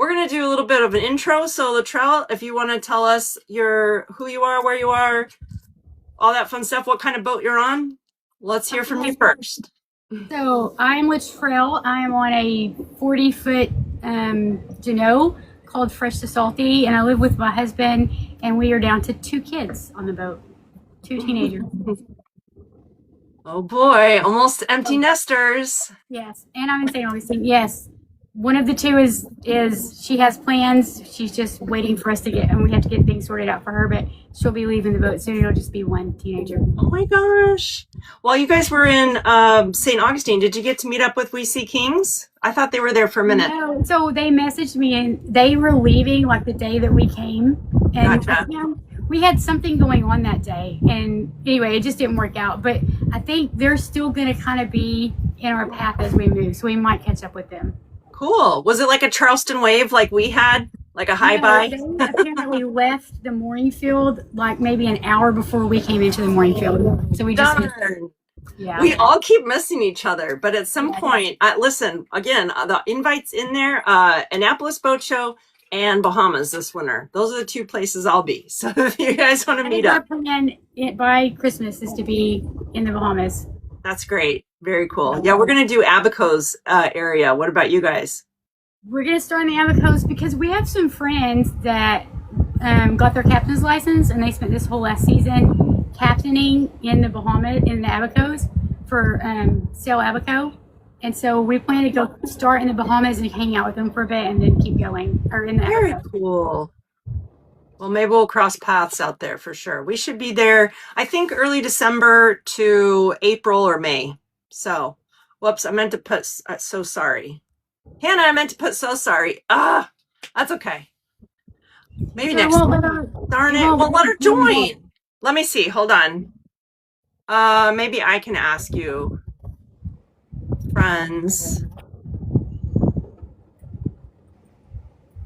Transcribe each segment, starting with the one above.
we're going to do a little bit of an intro. So Latrell, if you want to tell us who you are, where you are, all that fun stuff, what kind of boat you're on, let's hear from you first. So I'm Latrell. I'm on a 40-foot Jeanneau called Fresh to Salty, and I live with my husband, and we are down to 2 kids on the boat, 2 teenagers. Oh boy, almost empty nesters. Yes, and I'm in St. Augustine. Yes, one of the 2 is she has plans. She's just waiting for us to get, and we have to get things sorted out for her. But she'll be leaving the boat soon. It'll just be 1 teenager. Oh my gosh! While you guys were in St. Augustine, did you get to meet up with We See Kings? I thought they were there for a minute. No, so they messaged me, and they were leaving like the day that we came, and Gotcha. we had something going on that day, and anyway, it just didn't work out. But I think they're still going to kind of be in our path as we move, so we might catch up with them. Cool. Was it like a Charleston wave like we had? Like a high bye? They apparently left the mooring field like maybe an hour before we came into the mooring field. So we just yeah. We all keep missing each other, but at some point, listen, again, the invites in there, Annapolis Boat Show and Bahamas this winter. Those are the 2 places I'll be. So if you guys want to meet up. Our plan by Christmas is to be in the Bahamas. That's great. Very cool. Yeah, we're going to do Abaco's area. What about you guys? We're going to start in the Abacos because we have some friends that got their captain's license, and they spent this whole last season captaining in the Bahamas, in the Abacos for Sail Abaco. And so we plan to go start in the Bahamas and hang out with them for a bit and then keep going. Or in the Very Abaco. Cool. Well, maybe we'll cross paths out there for sure. We should be there, I think, early December to April or May. So, whoops, I meant to put, so sorry. Hannah, I meant to put so sorry. That's okay. Maybe next time. Darn it. Well, let her join. Let me see. Hold on. Maybe I can ask you. Friends.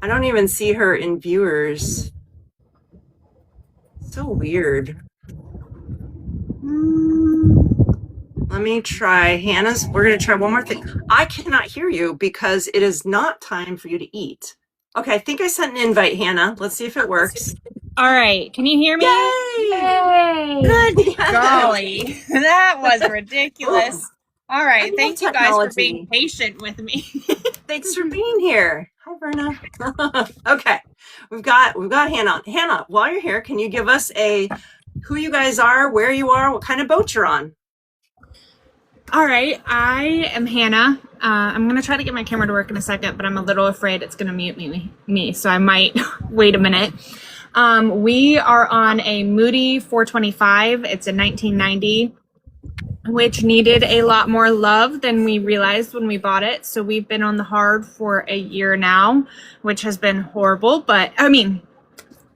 I don't even see her in viewers. So weird. Let me try Hannah's. We're going to try one more thing. I cannot hear you because it is not time for you to eat. Okay, I think I sent an invite, Hannah. Let's see if it works. All right. Can you hear me? Yay! Good golly. That was ridiculous. All right. Thank you guys for being patient with me. Thanks for being here. Hi, Verna. Okay, we've got Hannah. Hannah, while you're here, can you give us who you guys are, where you are, what kind of boat you're on? All right. I am Hannah. I'm going to try to get my camera to work in a second, but I'm a little afraid it's going to mute me, so I might wait a minute. We are on a Moody 425. It's a 1990, which needed a lot more love than we realized when we bought it. So we've been on the hard for a year now, which has been horrible. But I mean,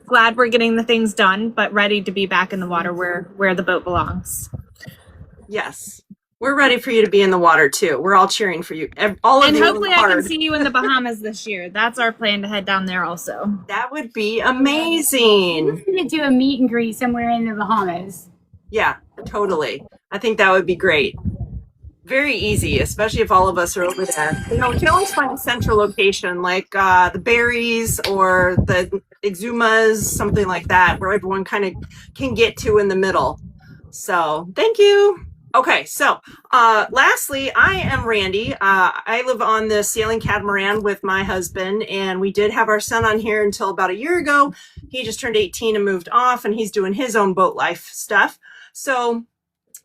glad we're getting the things done, but ready to be back in the water where the boat belongs. Yes. We're ready for you to be in the water too. We're all cheering for you. All of and you hopefully I can see you in the Bahamas this year. That's our plan, to head down there also. That would be amazing. We're going to do a meet and greet somewhere in the Bahamas. Yeah, totally. I think that would be great. Very easy, especially if all of us are over there. You know, we can always find a central location like the Berries or the Exumas, something like that, where everyone kind of can get to in the middle. So thank you. Okay, so lastly, I am Randy. I live on the sailing catamaran with my husband, and we did have our son on here until about a year ago. He just turned 18 and moved off, and he's doing his own boat life stuff. So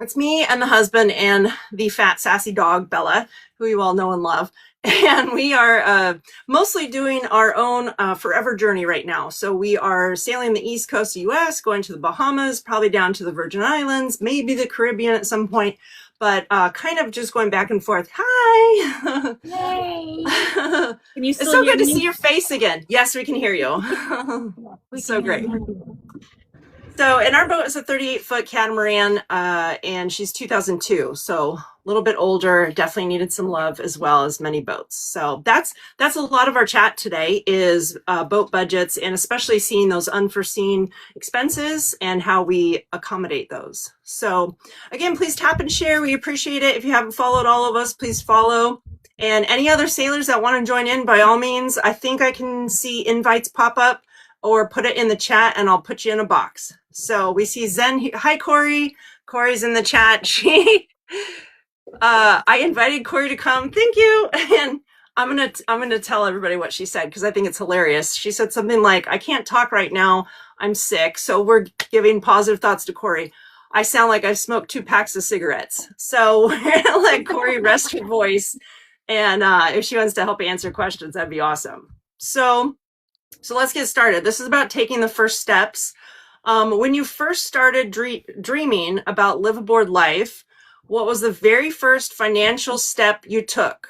it's me and the husband and the fat, sassy dog, Bella, who you all know and love. And we are mostly doing our own forever journey right now. So we are sailing the East Coast of the U.S., going to the Bahamas, probably down to the Virgin Islands, maybe the Caribbean at some point, but kind of just going back and forth. Hi! Yay! Can you still it's so hear good to me? see your face again. Yes, we can hear you. So great. So, and our boat is a 38-foot catamaran, and she's 2002. So a little bit older, definitely needed some love as well as many boats. So that's a lot of our chat today is boat budgets, and especially seeing those unforeseen expenses and how we accommodate those. So again, please tap and share. We appreciate it. If you haven't followed all of us, please follow. And any other sailors that want to join in, by all means, I think I can see invites pop up, or put it in the chat and I'll put you in a box. So we see Zen. Hi, Corey. Corey's in the chat. I invited Corey to come. Thank you. And I'm gonna tell everybody what she said because I think it's hilarious. She said something like, "I can't talk right now. I'm sick." So we're giving positive thoughts to Corey. I sound like I've smoked 2 packs of cigarettes. So we're gonna let Corey rest her voice. And if she wants to help answer questions, that'd be awesome. So let's get started. This is about taking the first steps. When you first started dreaming about Live Aboard Life, what was the very first financial step you took?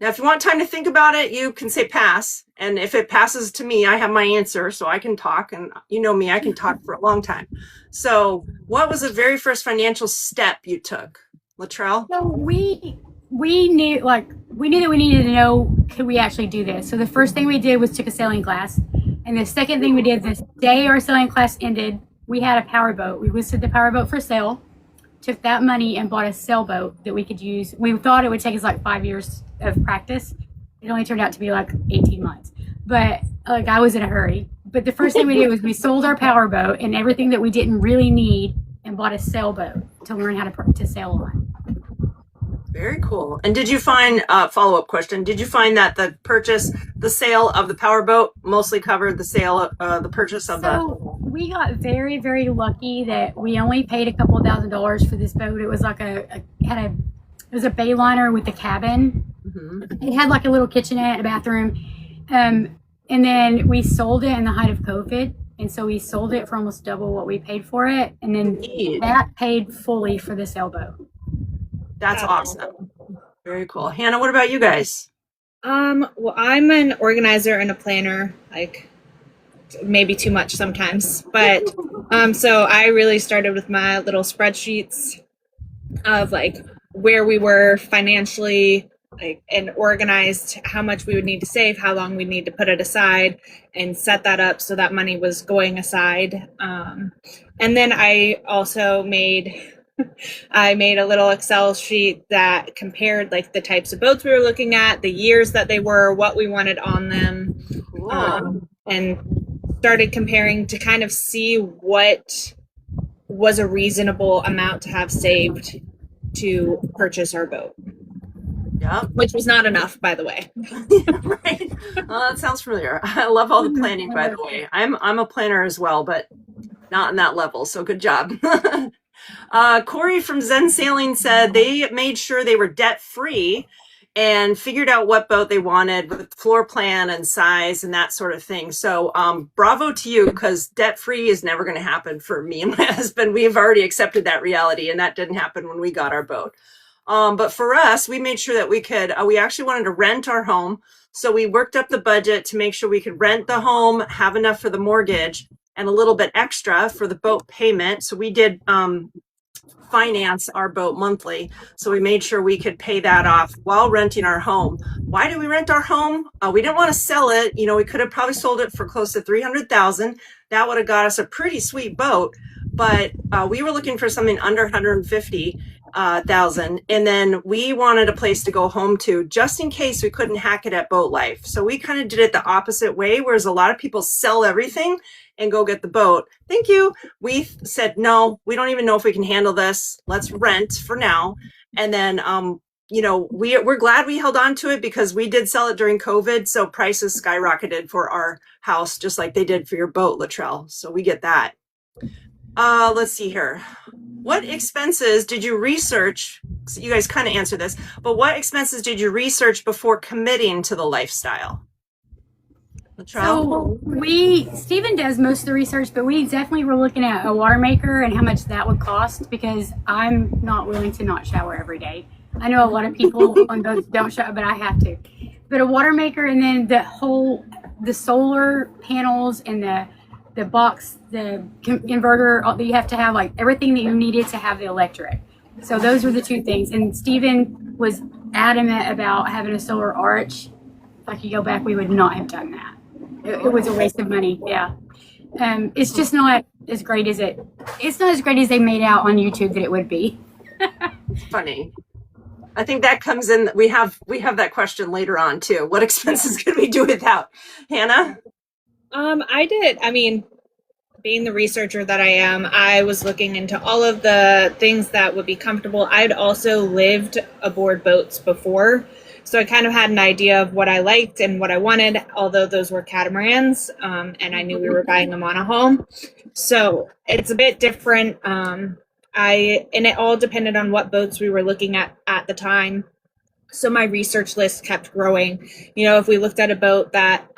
Now, if you want time to think about it, you can say pass. And if it passes to me, I have my answer, so I can talk. And you know me, I can talk for a long time. So what was the very first financial step you took? Latrell? So we knew that we needed to know, could we actually do this? So the first thing we did was took a sailing class. And the second thing we did, this day our sailing class ended, we had a power boat. We listed the power boat for sale, took that money and bought a sailboat that we could use. We thought it would take us like 5 years of practice. It only turned out to be like 18 months. But I was in a hurry. But the first thing we did was we sold our power boat and everything that we didn't really need and bought a sailboat to learn how to sail on. Very cool. And did you find, follow-up question, did you find that the sale of the powerboat mostly covered the purchase of So we got very, very lucky that we only paid a couple $1,000s for this boat. It was like it was a bayliner with a cabin. Mm-hmm. It had like a little kitchenette, a bathroom. And then we sold it in the height of COVID. And so we sold it for almost double what we paid for it. And then that paid fully for the sailboat. That's awesome. Very cool. Hannah, what about you guys? Well, I'm an organizer and a planner, like maybe too much sometimes, but so I really started with my little spreadsheets of like where we were financially, like, and organized how much we would need to save, how long we need to put it aside, and set that up so that money was going aside. And then I also made a little Excel sheet that compared like the types of boats we were looking at, the years that they were, what we wanted on them, and started comparing to kind of see what was a reasonable amount to have saved to purchase our boat. Yeah, which was not enough, by the way. Right. Well, that sounds familiar. I love all the planning, by the way. I'm a planner as well, but not on that level. So good job. Corey from Zen Sailing said they made sure they were debt free and figured out what boat they wanted with floor plan and size and that sort of thing. So bravo to you, because debt free is never going to happen for me and my husband. We have already accepted that reality, and that didn't happen when we got our boat. But for us, we made sure that we could, we actually wanted to rent our home. So we worked up the budget to make sure we could rent the home, have enough for the mortgage, and a little bit extra for the boat payment. So we did finance our boat monthly. So we made sure we could pay that off while renting our home. Why did we rent our home? We didn't want to sell it. You know, we could have probably sold it for close to $300,000. That would have got us a pretty sweet boat. But we were looking for something under $150,000. And then we wanted a place to go home to just in case we couldn't hack it at Boat Life. So we kind of did it the opposite way, whereas a lot of people sell everything and go get the boat. Thank you. We said, no, we don't even know if we can handle this. Let's rent for now. And then, you know, we're glad we held on to it because we did sell it during COVID. So prices skyrocketed for our house, just like they did for your boat, Latrell. So we get that. Let's see here. What expenses did you research? So you guys kind of answered this, but what expenses did you research before committing to the lifestyle? So Stephen does most of the research, but we definitely were looking at a water maker and how much that would cost, because I'm not willing to not shower every day. I know a lot of people on boats don't shower, but I have to. But a water maker, and then the solar panels and the box, the inverter, you have to have like everything that you needed to have the electric. So those were the two things. And Stephen was adamant about having a solar arch. If I could go back, we would not have done that. It was a waste of money. Yeah. It's just not as great as it's not as great as they made out on YouTube that it would be. It's funny. I think that comes in. We have that question later on too. What expenses could we do without? Hannah? I mean, being the researcher that I am, I was looking into all of the things that would be comfortable. I'd also lived aboard boats before, so I kind of had an idea of what I liked and what I wanted, although those were catamarans, and I knew we were buying a monohull. So it's a bit different. And it all depended on what boats we were looking at the time. So my research list kept growing. You know, if we looked at a boat that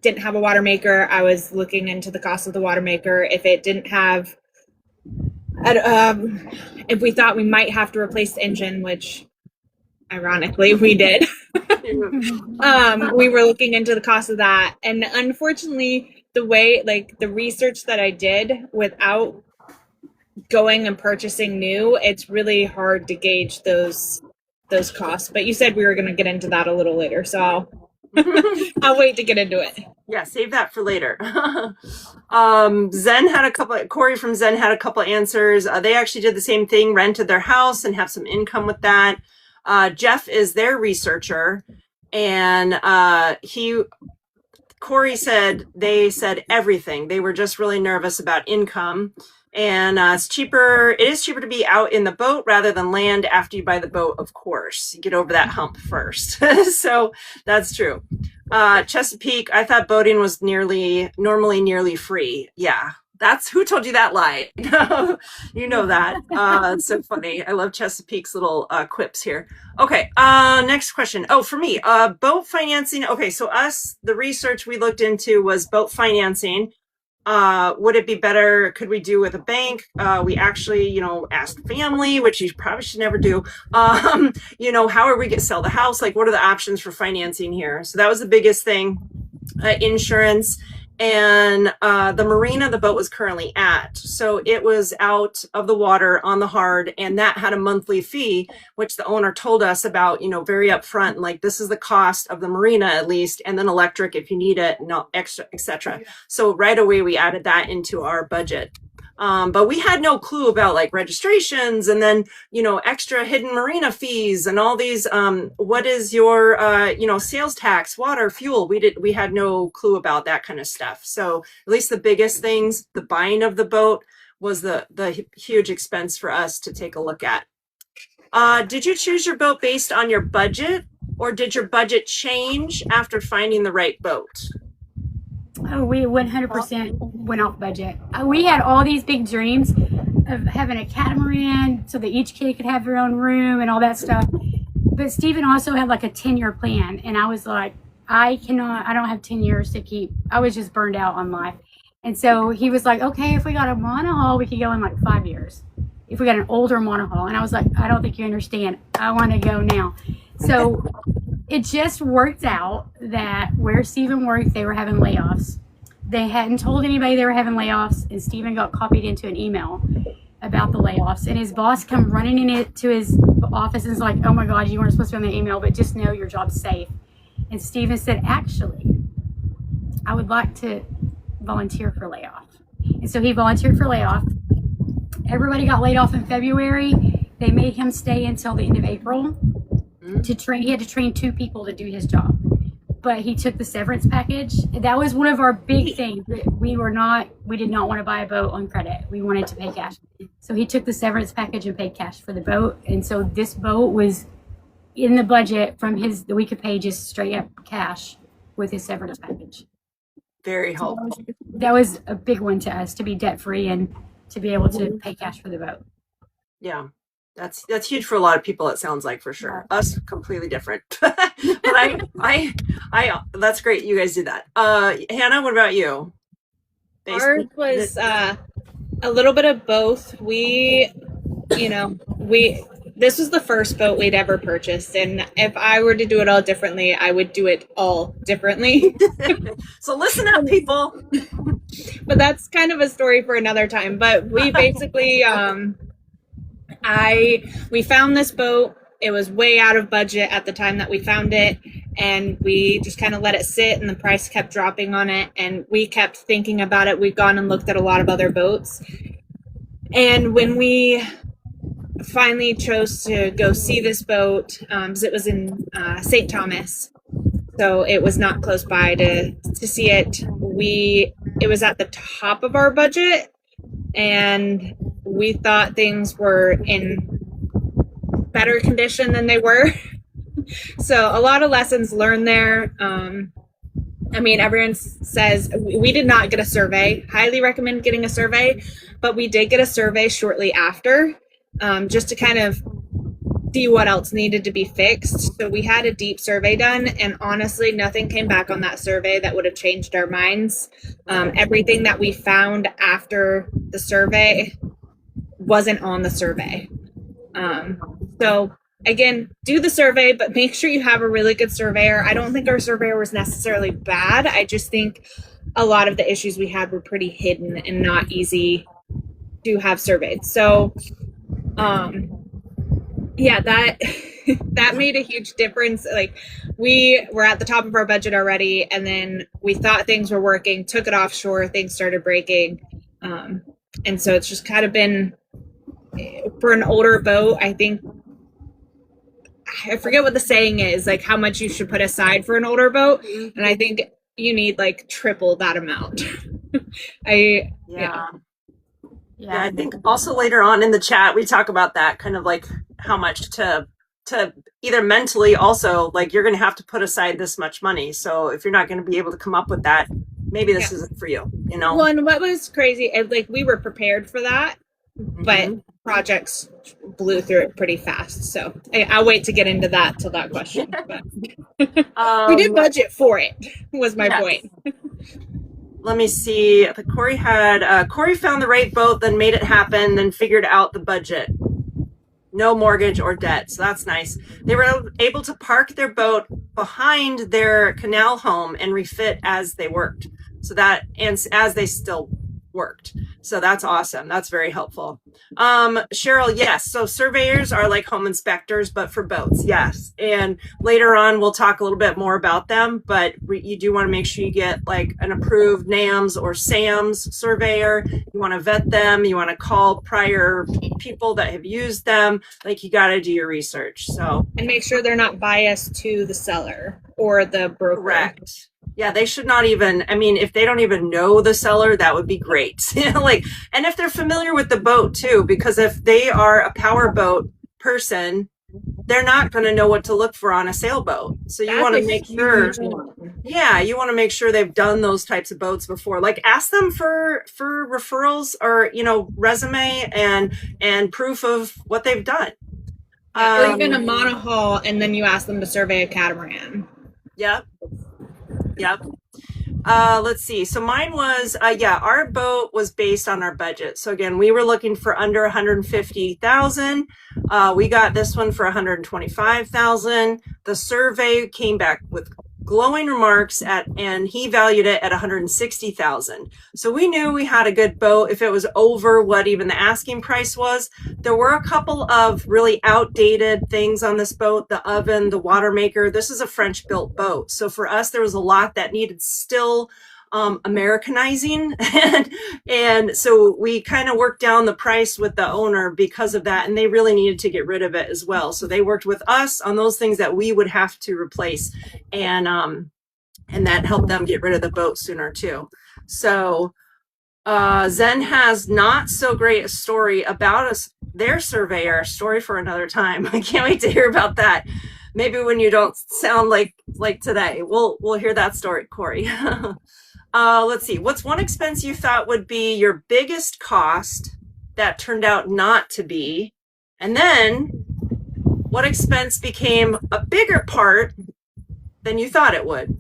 didn't have a water maker, I was looking into the cost of the water maker. If it didn't have, if we thought we might have to replace the engine, which ironically we did, we were looking into the cost of that. And unfortunately, the way, like the research that I did without going and purchasing new, it's really hard to gauge those costs. But you said we were going to get into that a little later, so I'll wait to get into it. Yeah, save that for later. Zen had Corey from Zen had a couple answers. They actually did the same thing, rented their house and have some income with that. Jeff is their researcher, and Corey said they said everything. They were just really nervous about income. And it is cheaper to be out in the boat rather than land after you buy the boat, of course. You get over that hump first. So that's true. Chesapeake, I thought boating was normally nearly free. Yeah, who told you that lie? You know that. It's so funny. I love Chesapeake's little quips here. Okay, next question. Oh, for me, boat financing. Okay, so the research we looked into was boat financing. Would it be better? Could we do with a bank? We actually, asked family, which you probably should never do. How are we going to sell the house? Like, what are the options for financing here? So that was the biggest thing. Insurance and the marina the boat was currently at. So it was out of the water on the hard, and that had a monthly fee, which the owner told us about, very upfront, like this is the cost of the marina at least, and then electric if you need it, no extra, etc. So right away we added that into our budget. But we had no clue about like registrations and then, extra hidden marina fees and all these, what is your, sales tax, water, fuel. We had no clue about that kind of stuff. So at least the biggest things, the buying of the boat was the huge expense for us to take a look at. Did you choose your boat based on your budget, or did your budget change after finding the right boat? Oh, we 100% went off budget. We had all these big dreams of having a catamaran so that each kid could have their own room and all that stuff. But Stephen also had like a 10-year plan. And I was like, I don't have 10 years to keep. I was just burned out on life. And so he was like, okay, if we got a monohull, we could go in like 5 years. If we got an older monohull. And I was like, I don't think you understand. I want to go now. So it just worked out that where Stephen worked, they were having layoffs. They hadn't told anybody they were having layoffs, and Stephen got copied into an email about the layoffs. And his boss come running into his office and is like, oh my God, you weren't supposed to be on the email, but just know your job's safe. And Stephen said, actually, I would like to volunteer for layoff. And so he volunteered for layoff. Everybody got laid off in February. They made him stay until the end of April to train. He had to train 2 people to do his job, but he took the severance package. That was one of our big things. We did not want to buy a boat on credit. We wanted to pay cash. So he took the severance package and paid cash for the boat. And so this boat was in the budget that we could pay just straight up cash with his severance package. Very helpful. That was a big one to us, to be debt free and to be able to pay cash for the boat. Yeah. That's huge for a lot of people, it sounds like, for sure. Us, completely different. But I that's great you guys did that. Hannah, what about you? Ours was a little bit of both. This was the first boat we'd ever purchased, and if I were to do it all differently, I would do it all differently. So listen up, people. But that's kind of a story for another time. But we basically we found this boat. It was way out of budget at the time that we found it, and we just kind of let it sit, and the price kept dropping on it, and we kept thinking about it. We've gone and looked at a lot of other boats, and when we finally chose to go see this boat because it was in St. Thomas, so it was not close by to see it. It was at the top of our budget, and we thought things were in better condition than they were. So a lot of lessons learned there. I mean, everyone says we did not get a survey. Highly recommend getting a survey, but we did get a survey shortly after, just to kind of see what else needed to be fixed. So we had a deep survey done, and honestly, nothing came back on that survey that would have changed our minds. Everything that we found after the survey wasn't on the survey. So again, do the survey, but make sure you have a really good surveyor. I don't think our surveyor was necessarily bad. I just think a lot of the issues we had were pretty hidden and not easy to have surveyed. So, yeah, that that made a huge difference. Like, we were at the top of our budget already, and then we thought things were working, took it offshore, things started breaking. And so it's just kind of been, for an older boat, I think, I forget what the saying is, like how much you should put aside for an older boat. And I think you need like triple that amount. Yeah, I think also later on in the chat, we talk about that kind of like how much to either mentally also, like you're going to have to put aside this much money. So if you're not going to be able to come up with that, maybe this isn't for you, you know? Well, and what was crazy, like we were prepared for that, but projects blew through it pretty fast. So I'll wait to get into that till that question. But we did budget for it, was my point. Let me see. Corey found the right boat, then made it happen, then figured out the budget. No mortgage or debt. So that's nice. They were able to park their boat behind their canal home and refit as they worked. So that, and as they still worked. So that's awesome. That's very helpful. Cheryl, yes. So surveyors are like home inspectors, but for boats. Yes. And later on, we'll talk a little bit more about them, but you do want to make sure you get like an approved NAMS or SAMS surveyor. You want to vet them. You want to call prior people that have used them. Like you got to do your research. So, and make sure they're not biased to the seller or the broker. Correct. Yeah, they should not even, I mean, if they don't even know the seller, that would be great. Like, and if they're familiar with the boat too, because if they are a power boat person, they're not going to know what to look for on a sailboat. So you want to make sure, you want to make sure they've done those types of boats before. Like ask them for referrals or, you know, resume and proof of what they've done. Or even a monohull, and then you ask them to survey a catamaran. Yep. Let's see. So mine was, our boat was based on our budget. So again, we were looking for under 150,000. We got this one for 125,000. The survey came back with glowing remarks and he valued it at 160,000. So we knew we had a good boat if it was over what even the asking price was. There were a couple of really outdated things on this boat, the oven, the water maker. This is a French built boat. So for us, there was a lot that needed still Americanizing. and so we kind of worked down the price with the owner because of that. And they really needed to get rid of it as well. So they worked with us on those things that we would have to replace. And that helped them get rid of the boat sooner too. So Zen has not so great a story about their surveyor. Story for another time. I can't wait to hear about that. Maybe when you don't sound like today, we'll hear that story, Corey. Let's see. What's one expense you thought would be your biggest cost that turned out not to be? And then what expense became a bigger part than you thought it would?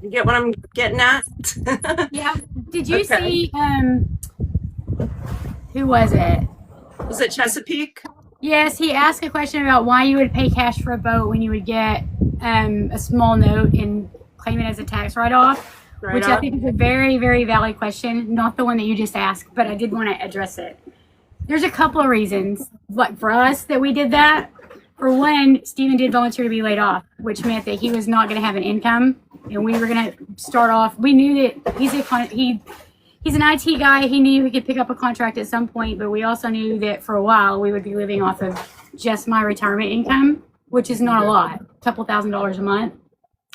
You get what I'm getting at? Yeah. Did you see, who was it? Was it Chesapeake? Yes, he asked a question about why you would pay cash for a boat when you would get a small note and claim it as a tax write-off, which I think is a very, very valid question. Not the one that you just asked, but I did want to address it. There's a couple of reasons, like for us, that we did that. For one, Stephen did volunteer to be laid off, which meant that he was not going to have an income, and we were going to start off. We knew that he's an IT guy. He knew he could pick up a contract at some point, but we also knew that for a while we would be living off of just my retirement income, which is not a lot, a couple $1,000s a month.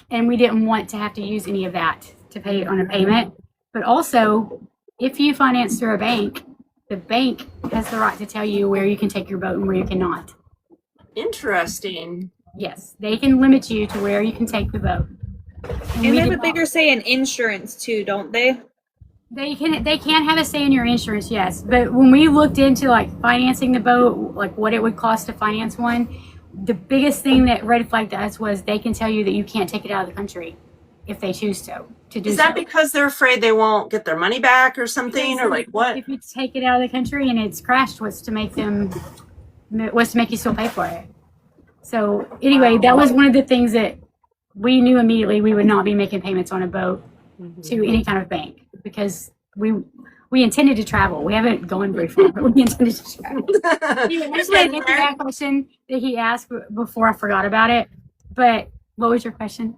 And we didn't want to have to use any of that to pay on a payment. But also, if you finance through a bank, the bank has the right to tell you where you can take your boat and where you cannot. Interesting. Yes, they can limit you to where you can take the boat. And they have a bigger say in insurance too, don't they? They can have a say in your insurance, yes. But when we looked into like financing the boat, like what it would cost to finance one, the biggest thing that red flagged us was they can tell you that you can't take it out of the country if they choose to do. Is that because they're afraid they won't get their money back or something, or like what? If you take it out of the country and it's crashed, was to make you still pay for it. So anyway, that was one of the things that we knew immediately we would not be making payments on a boat to any kind of bank because we intended to travel. We haven't gone very far, but we intended to travel. I just want to answer that question that he asked before I forgot about it. But what was your question?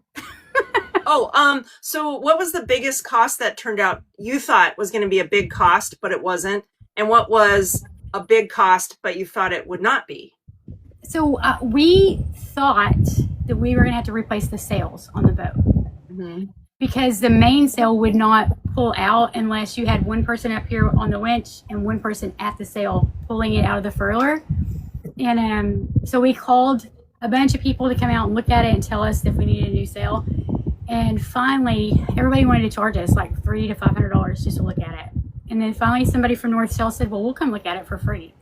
So what was the biggest cost that turned out you thought was going to be a big cost, but it wasn't? And what was a big cost, but you thought it would not be? So we thought that we were going to have to replace the sails on the boat because the main sail would not pull out unless you had one person up here on the winch and one person at the sail pulling it out of the furler. And so we called a bunch of people to come out and look at it and tell us if we needed a new sail. And finally, everybody wanted to charge us like $300 to $500 just to look at it. And then finally, somebody from North Sail said, well, we'll come look at it for free.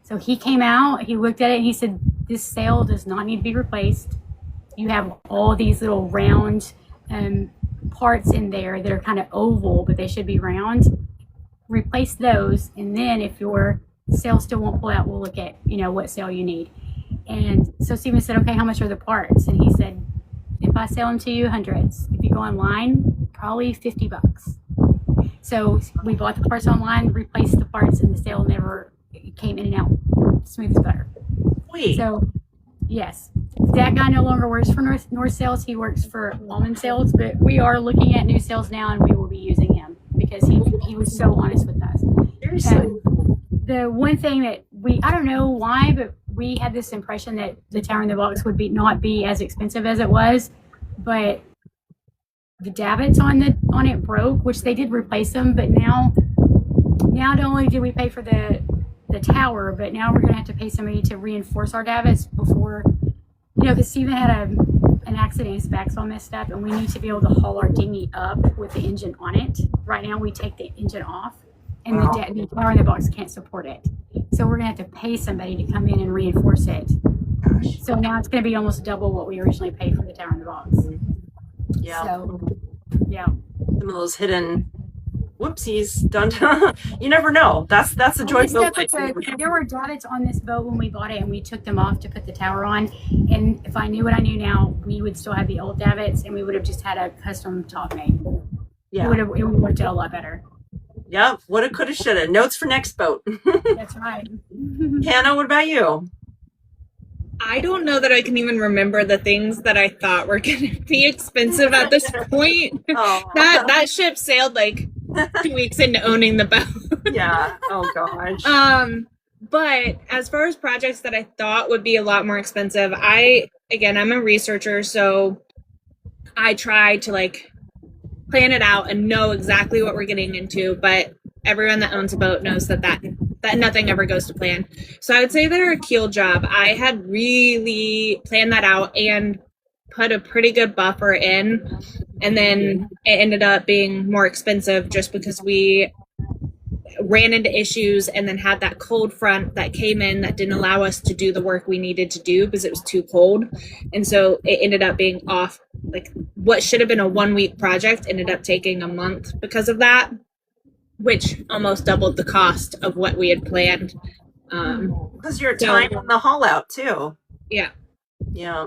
So he came out, he looked at it, and he said, this sail does not need to be replaced. You have all these little round parts in there that are kind of oval, but they should be round. Replace those, and then if your sail still won't pull out, we'll look at, what sail you need. And so Stephen said, okay, how much are the parts? And he said, if I sell them to you, hundreds. If you go online, probably $50. So we bought the parts online, replaced the parts, and the sail never came in and out smooth as butter. Wait. So, yes, that guy no longer works for North Sails. He works for Lawman Sails, but we are looking at new sails now, and we will be using him because he was so honest with us. Seriously. The one thing that I don't know why, but we had this impression that the tower in the box would not be as expensive as it was, but the davits on it broke, which they did replace them, but now not only did we pay for the tower, but now we're going to have to pay somebody to reinforce our davits before, because Stephen had an accident, his back's all messed up, and we need to be able to haul our dinghy up with the engine on it. Right now we take the engine off, and the tower in the box can't support it. So we're going to have to pay somebody to come in and reinforce it. Gosh. So now it's going to be almost double what we originally paid for the tower in the box. Yeah. So, yeah. Some of those hidden whoopsies done. You never know. That's a joyful thing. There were davits on this boat when we bought it, and we took them off to put the tower on. And if I knew what I knew now, we would still have the old davits, and we would have just had a custom top made. Yeah. It would have worked out a lot better. Yep. Woulda, coulda, shoulda. Notes for next boat. That's right. Hannah, what about you? I don't know that I can even remember the things that I thought were going to be expensive at this point. Oh. That ship sailed like 2 weeks into owning the boat. Yeah. Oh gosh. But as far as projects that I thought would be a lot more expensive, I'm a researcher, so I try to plan it out and know exactly what we're getting into, but everyone that owns a boat knows that nothing ever goes to plan. So I would say that our keel job, I had really planned that out and put a pretty good buffer in, and then it ended up being more expensive just because we ran into issues and then had that cold front that came in that didn't allow us to do the work we needed to do because it was too cold. And so it ended up being off, what should have been a 1 week project ended up taking a month because of that, which almost doubled the cost of what we had planned. Because your time on the haul out too. Yeah. Yeah.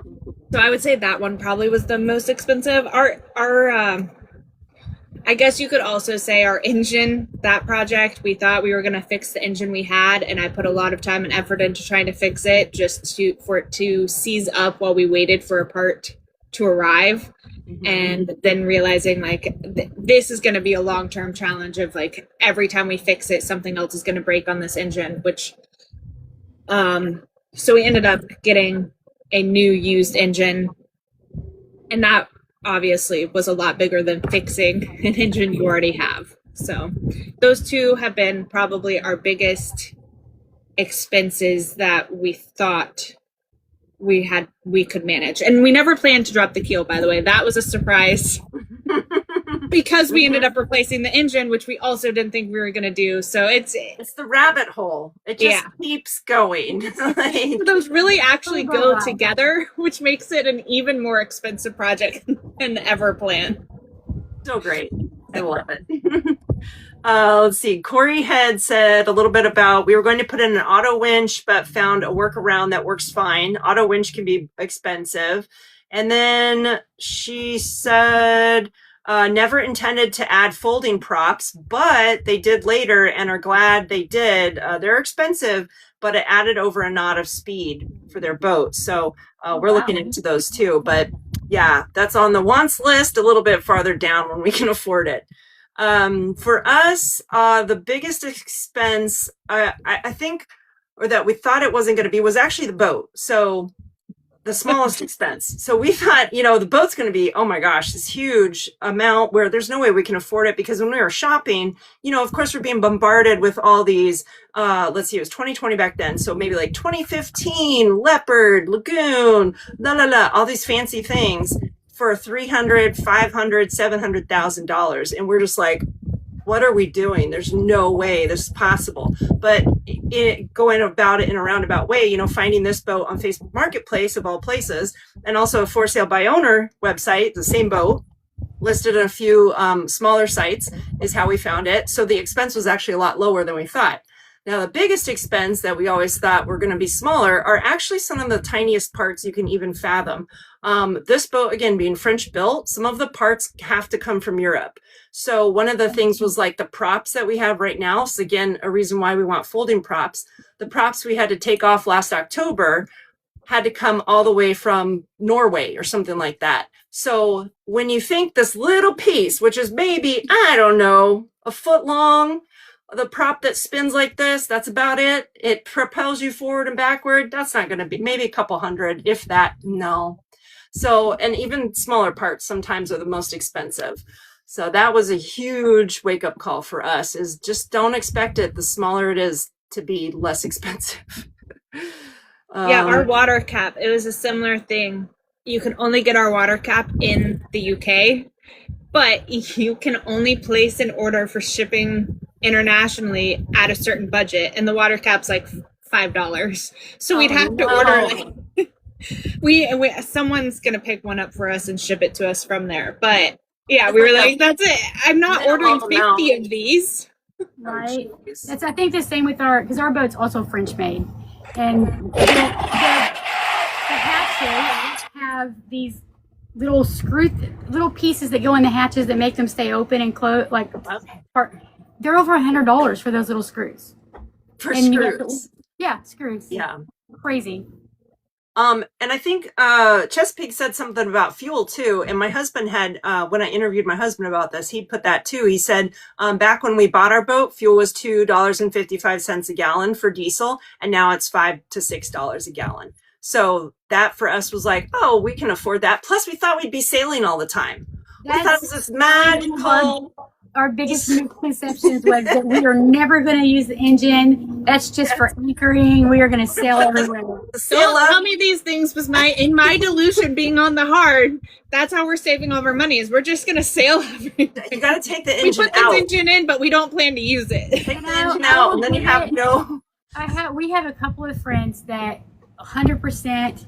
So I would say that one probably was the most expensive. Our I guess you could also say our engine, that project, we thought we were going to fix the engine we had, and I put a lot of time and effort into trying to fix it for it to seize up while we waited for a part to arrive. Mhm. And then realizing like this is going to be a long-term challenge of like every time we fix it, something else is going to break on this engine, which so we ended up getting a new used engine, and that obviously was a lot bigger than fixing an engine you already have. So those two have been probably our biggest expenses that we thought we could manage. And we never planned to drop the keel, by the way. That was a surprise because we ended up replacing the engine, which we also didn't think we were going to do. So it's the rabbit hole. It just keeps going. Like, those really actually go together, which makes it an even more expensive project than ever planned. so great. I love it. Let's see. Corey had said a little bit about we were going to put in an auto winch, but found a workaround that works fine. Auto winch can be expensive. And then she said never intended to add folding props, but they did later and are glad they did. They're expensive, but it added over a knot of speed for their boat. So we're looking into those too. But yeah, that's on the wants list a little bit farther down when we can afford it. For us, the biggest expense, I think, or that we thought it wasn't going to be, was actually the boat. So the smallest expense. So we thought, the boat's going to be, oh my gosh, this huge amount where there's no way we can afford it, because when we were shopping, of course we're being bombarded with all these, let's see, it was 2020 back then. So maybe like 2015, Leopard, Lagoon, all these fancy things for $300,000, $500,000, $700,000. And we're just like, what are we doing? There's no way this is possible. But going about it in a roundabout way, finding this boat on Facebook Marketplace of all places, and also a for sale by owner website, the same boat listed in a few smaller sites, is how we found it. So the expense was actually a lot lower than we thought. Now, the biggest expense that we always thought were going to be smaller are actually some of the tiniest parts you can even fathom. This boat, again, being French built, some of the parts have to come from Europe. So one of the things was like the props that we have right now. So again, a reason why we want folding props. The props we had to take off last October had to come all the way from Norway or something like that. So when you think this little piece, which is maybe, I don't know, a foot long, the prop that spins like this, that's about it. It propels you forward and backward. That's not going to be, maybe a couple hundred, if that, no. So, and even smaller parts sometimes are the most expensive. So that was a huge wake-up call for us, is just don't expect it. The smaller it is to be less expensive. Yeah, our water cap, it was a similar thing. You can only get our water cap in the UK, but you can only place an order for shipping internationally at a certain budget, and the water cap's like $5. So we'd have to order like, someone's gonna pick one up for us and ship it to us from there. But yeah, we were like, that's it. I'm not ordering 50 of these. Right. That's, I think, the same with because our boat's also French made, and the hatches have these little pieces that go in the hatches that make them stay open and close. They're over $100 for those little screws. For screws. Screws. Yeah. Crazy. And I think Chesapeake said something about fuel too. And my husband had, when I interviewed my husband about this, he put that too. He said, back when we bought our boat, fuel was $2.55 a gallon for diesel, and now it's $5 to $6 a gallon. So that for us was like, oh, we can afford that. Plus, we thought we'd be sailing all the time. We thought it was this magical. Our biggest misconceptions was that we are never going to use the engine. That's just for anchoring. We are going to sail everywhere. Don't tell me these things was in my delusion being on the hard. That's how we're saving all of our money, is we're just going to sail everywhere. You got to take the engine out. We put the engine in, but we don't plan to use it. Take the engine out, and then you have no. We have a couple of friends that 100%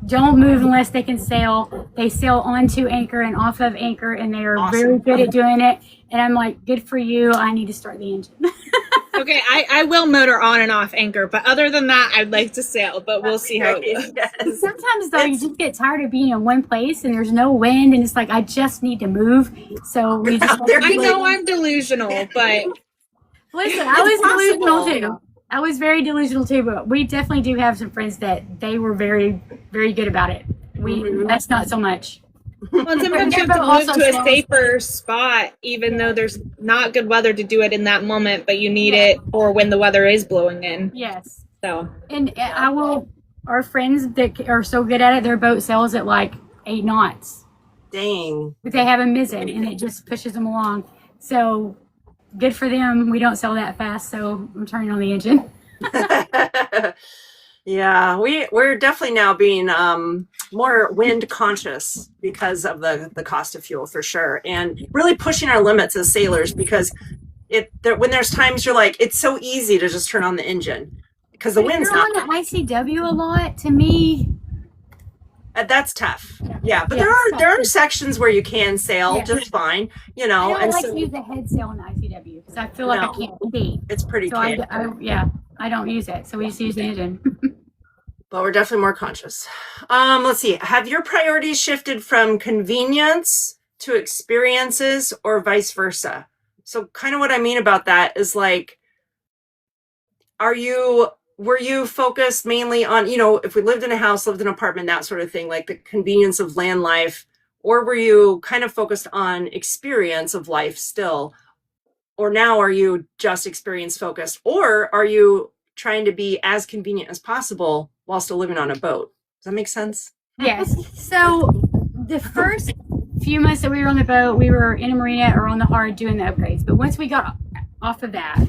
don't move unless they can sail. They sail onto anchor and off of anchor, and they are very good at doing it. And I'm like, good for you. I need to start the engine. Okay, I will motor on and off anchor, but other than that, I'd like to sail, but we'll see how it goes. Yes. Sometimes, though, you just get tired of being in one place and there's no wind, and it's like, I just need to move. So we just. I know I'm delusional, but. Listen, I was delusional too. I was very delusional too, but we definitely do have some friends that they were very, very good about it. That's not so much. Well, and sometimes you have to move to a safer spot, even though there's not good weather to do it in that moment, but you need it for when the weather is blowing in. Yes. So, and our friends that are so good at it, their boat sails at like 8 knots. Dang. But they have a mizzen and it just pushes them along. So good for them. We don't sail that fast, so I'm turning on the engine. Yeah, we're definitely now being more wind conscious because of the cost of fuel, for sure, and really pushing our limits as sailors, because when there's times you're like, it's so easy to just turn on the engine because the wind's not on the ICW a lot. To me, that's tough. Yeah, but there are sections where you can sail just fine, you know. I don't like to use the head sail in the ICW because I feel like I can't see. It's pretty so I don't use it. So we just use the engine. But we're definitely more conscious. Let's see. Have your priorities shifted from convenience to experiences or vice versa? So kind of what I mean about that is like, were you focused mainly on, you know, if we lived in a house, lived in an apartment, that sort of thing, like the convenience of land life, or were you kind of focused on experience of life still? Or now are you just experience focused? Or are you trying to be as convenient as possible while still living on a boat? Does that make sense? Yes. So the first few months that we were on the boat, we were in a marina or on the hard doing the upgrades. But once we got off of that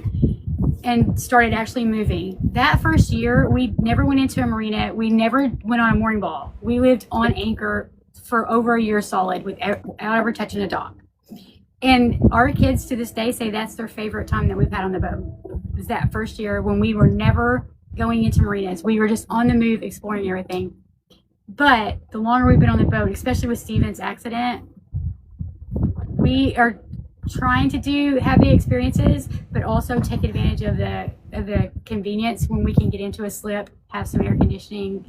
and started actually moving, that first year, we never went into a marina. We never went on a mooring ball. We lived on anchor for over a year solid without ever touching a dock. And our kids to this day say that's their favorite time that we've had on the boat. Was that first year when we were never going into marinas. We were just on the move, exploring everything. But the longer we've been on the boat, especially with Steven's accident, we are trying to have the experiences, but also take advantage of the convenience when we can get into a slip, have some air conditioning,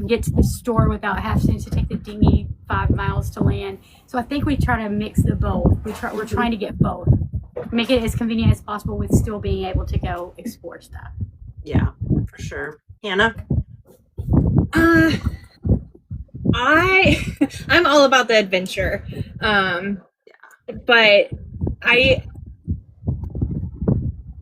get to the store without having to take the dinghy 5 miles to land. So I think we try to mix the both. We're trying to get both, make it as convenient as possible with still being able to go explore stuff. Yeah, for sure. Hannah? I'm all about the adventure. But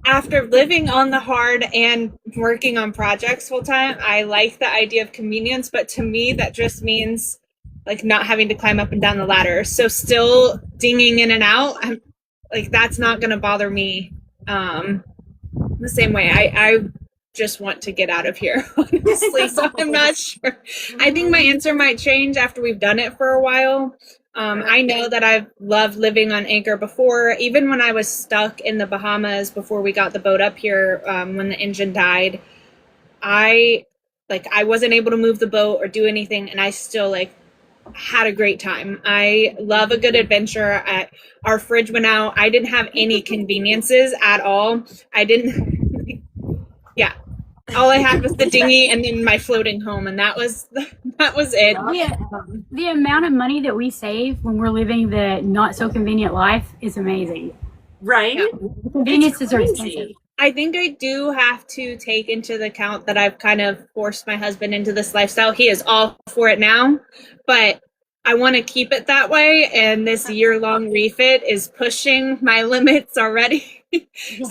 after living on the hard and working on projects full time, I like the idea of convenience, but to me that just means like not having to climb up and down the ladder. So still dinging in and out, that's not going to bother me the same way. I just want to get out of here, honestly. So I'm not sure. I think my answer might change after we've done it for a while. I know that I've loved living on anchor before, even when I was stuck in the Bahamas before we got the boat up here, when the engine died. I wasn't able to move the boat or do anything, and I still had a great time. I love a good adventure. Our fridge went out. I didn't have any conveniences at all. All I had was the dinghy and then my floating home, and that was it. Yeah, the amount of money that we save when we're living the not so convenient life is amazing. Right? Yeah. Conveniences are expensive. I think I do have to take into the account that I've kind of forced my husband into this lifestyle. He is all for it now, but I want to keep it that way. And this year-long refit is pushing my limits already.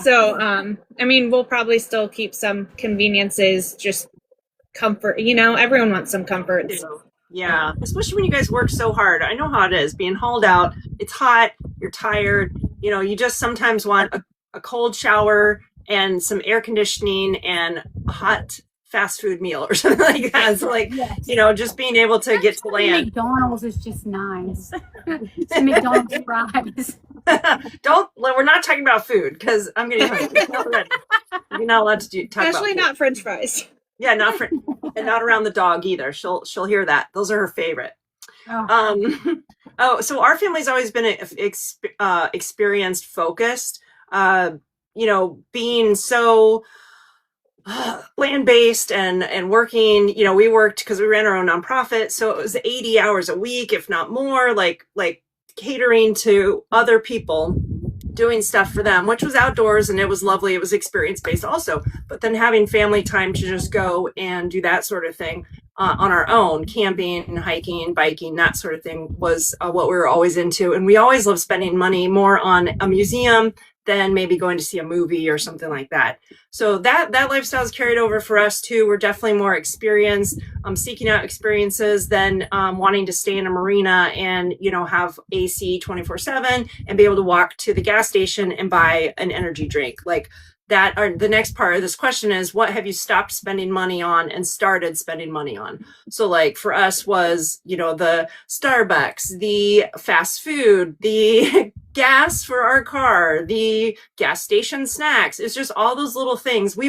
So, we'll probably still keep some conveniences, just comfort. Everyone wants some comforts. Yeah, especially when you guys work so hard. I know how it is being hauled out. It's hot. You're tired. You just sometimes want a cold shower and some air conditioning and a hot fast food meal or something like that. So just being able to get to land. McDonald's is just nice. Some McDonald's fries. We're not talking about food because I'm getting hungry already. You're not allowed to talk especially about not French fries. Yeah, and not around the dog either. She'll hear that. Those are her favorite. So our family's always been experienced focused. Being so land-based and working, we worked because we ran our own nonprofit. So it was 80 hours a week, if not more, like catering to other people, doing stuff for them, which was outdoors, and it was lovely. It was experience-based also, but then having family time to just go and do that sort of thing. on our own, camping, hiking, biking, that sort of thing was what we were always into. And we always loved spending money more on a museum than maybe going to see a movie or something like that. So that lifestyle is carried over for us too. We're definitely more experienced, seeking out experiences than wanting to stay in a marina and, you know, have AC 24/7 and be able to walk to the gas station and buy an energy drink. Like that are the next part of this question is, what have you stopped spending money on and started spending money on? So like for us was, you know, the Starbucks, the fast food, the gas for our car, the gas station snacks. It's just all those little things. We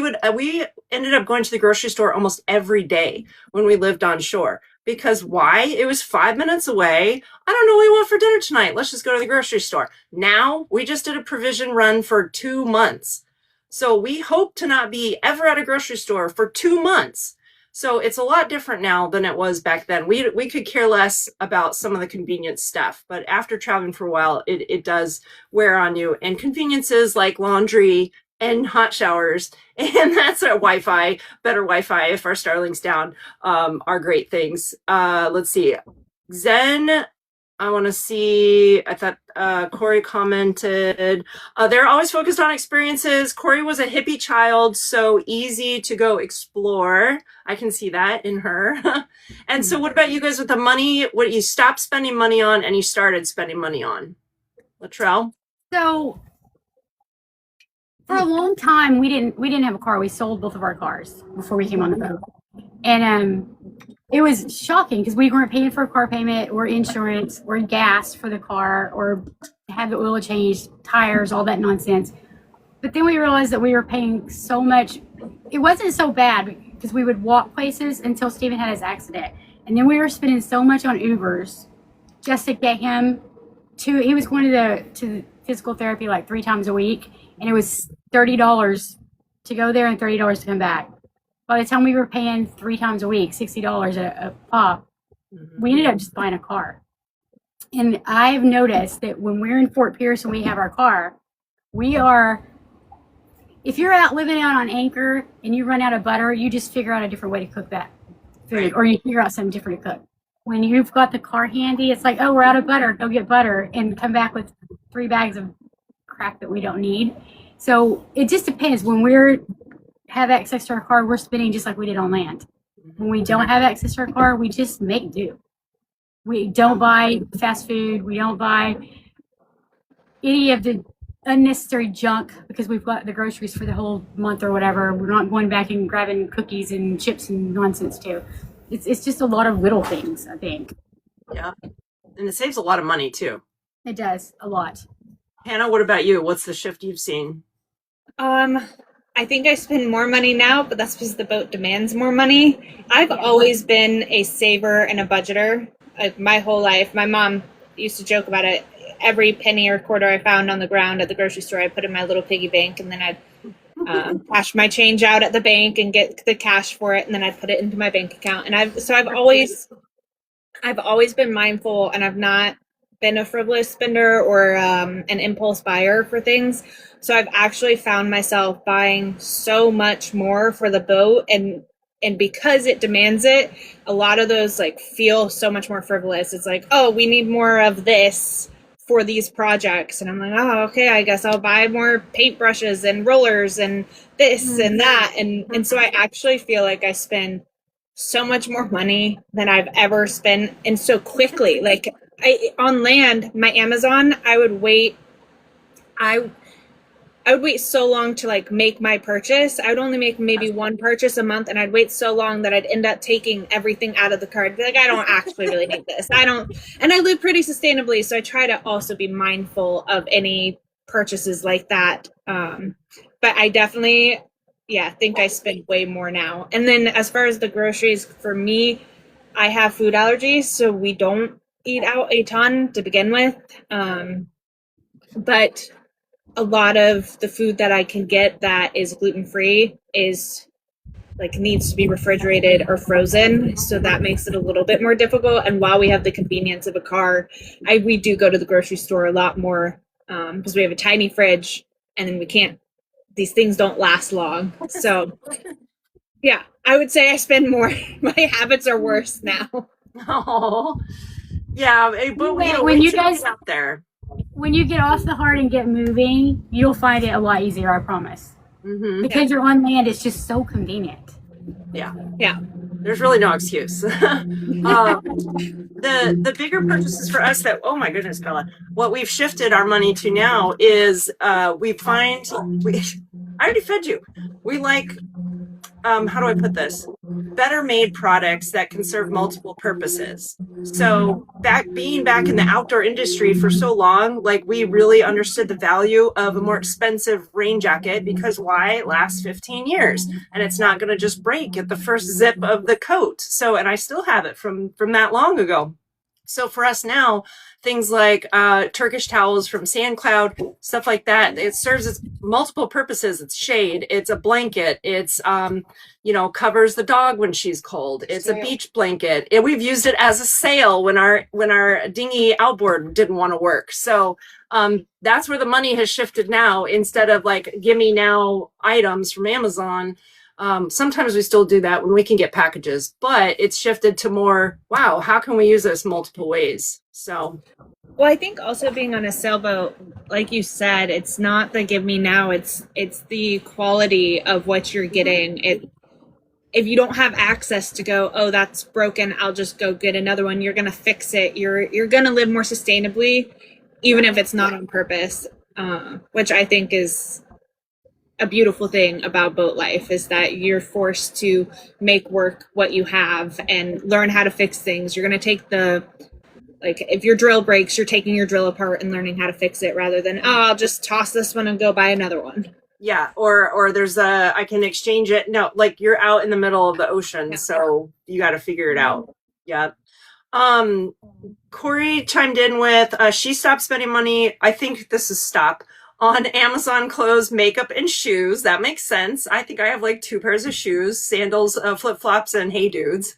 ended up going to the grocery store almost every day when we lived on shore. Because why? It was 5 minutes away. I don't know what we want for dinner tonight. Let's just go to the grocery store. Now we just did a provision run for 2 months. So we hope to not be ever at a grocery store for 2 months. So it's a lot different now than it was back then. We could care less about some of the convenience stuff, but after traveling for a while, it does wear on you. And conveniences like laundry and hot showers, and that's our Wi-Fi, better Wi-Fi if our Starlink's down, are great things. Let's see. Zen, I want to see, I thought Corey commented, they're always focused on experiences. Corey was a hippie child, so easy to go explore. I can see that in her. And so what about you guys with the money? What you stopped spending money on and you started spending money on? Latrell? So for a long time, we didn't have a car. We sold both of our cars before we came on the boat. And it was shocking because we weren't paying for a car payment or insurance or gas for the car or have the oil changed, tires, all that nonsense. But then we realized that we were paying so much. It wasn't so bad because we would walk places until Stephen had his accident. And then we were spending so much on Ubers just to get him to, he was going to physical therapy like 3 times a week. And it was $30 to go there and $30 to come back. By the time we were paying 3 times a week, $60 a pop, we ended up just buying a car. And I've noticed that when we're in Fort Pierce and we have our car, we are, if you're out living out on Anchor and you run out of butter, you just figure out a different way to cook that food, or you figure out something different to cook. When you've got the car handy, it's like, oh, we're out of butter, go get butter, and come back with 3 bags of crap that we don't need. So it just depends. When we're have access to our car, we're spending just like we did on land. When we don't have access to our car, we just make do. We don't buy fast food. We don't buy any of the unnecessary junk because we've got the groceries for the whole month or whatever. We're not going back and grabbing cookies and chips and nonsense too. It's just a lot of little things, I think. Yeah. And it saves a lot of money too. It does, a lot. Hannah, what about you? What's the shift you've seen? I think I spend more money now, but that's because the boat demands more money. I've always been a saver and a budgeter my whole life. My mom used to joke about it. Every penny or quarter I found on the ground at the grocery store, I put in my little piggy bank, and then I'd cash my change out at the bank and get the cash for it, and then I'd put it into my bank account. And I've always been mindful, and I've not been a frivolous spender or an impulse buyer for things. So I've actually found myself buying so much more for the boat, and because it demands it, a lot of those like feel so much more frivolous. It's like, oh, we need more of this for these projects, and I'm like, oh, okay, I guess I'll buy more paintbrushes and rollers and this and that, and so I actually feel like I spend so much more money than I've ever spent, and so quickly. Like on land, my Amazon, I would wait so long to like make my purchase. I would only make maybe one purchase a month, and I'd wait so long that I'd end up taking everything out of the cart. Be like, I don't actually really need this. And I live pretty sustainably, so I try to also be mindful of any purchases like that. But I definitely, think I spend way more now. And then as far as the groceries, for me, I have food allergies, so we don't eat out a ton to begin with. But a lot of the food that I can get that is gluten-free is like needs to be refrigerated or frozen. So that makes it a little bit more difficult. And while we have the convenience of a car, we do go to the grocery store a lot more because we have a tiny fridge, and then these things don't last long. So Yeah, I would say I spend more. My habits are worse now. Oh, yeah, but When when you you guys- get out there. When you get off the heart and get moving, you'll find it a lot easier, I promise. Mm-hmm. Because you're on land, it's just so convenient. Yeah. Yeah. There's really no excuse. The bigger purchases for us that, oh my goodness, Bella, what we've shifted our money to now is I already fed you. We like, how do I put this? Better made products that can serve multiple purposes. So being back in the outdoor industry for so long, like we really understood the value of a more expensive rain jacket because why? It lasts 15 years and it's not going to just break at the first zip of the coat. So, and I still have it from that long ago. So for us now, things like Turkish towels from SandCloud, stuff like that, it serves its multiple purposes. It's shade, it's a blanket, it's covers the dog when she's cold. It's a beach blanket. We've used it as a sail when our dinghy outboard didn't want to work. So that's where the money has shifted now. Instead of like gimme now items from Amazon. Sometimes we still do that when we can get packages, but it's shifted to more, wow, how can we use this multiple ways? So, well, I think also being on a sailboat, like you said, it's not the give me now, it's the quality of what you're getting. If you don't have access to go, oh, that's broken, I'll just go get another one, you're going to fix it. You're going to live more sustainably, even if it's not on purpose, which I think is a beautiful thing about boat life, is that you're forced to make work what you have and learn how to fix things. You're going to take if your drill breaks, you're taking your drill apart and learning how to fix it rather than, oh, I'll just toss this one and go buy another one. Yeah. Or there's I can exchange it. No, like you're out in the middle of the ocean. Yeah. So you got to figure it out. Yeah. Corey chimed in with, she stopped spending money. I think this is on Amazon clothes, makeup, and shoes. That makes sense. I think I have like 2 pairs of shoes, sandals, flip-flops, and Hey Dudes.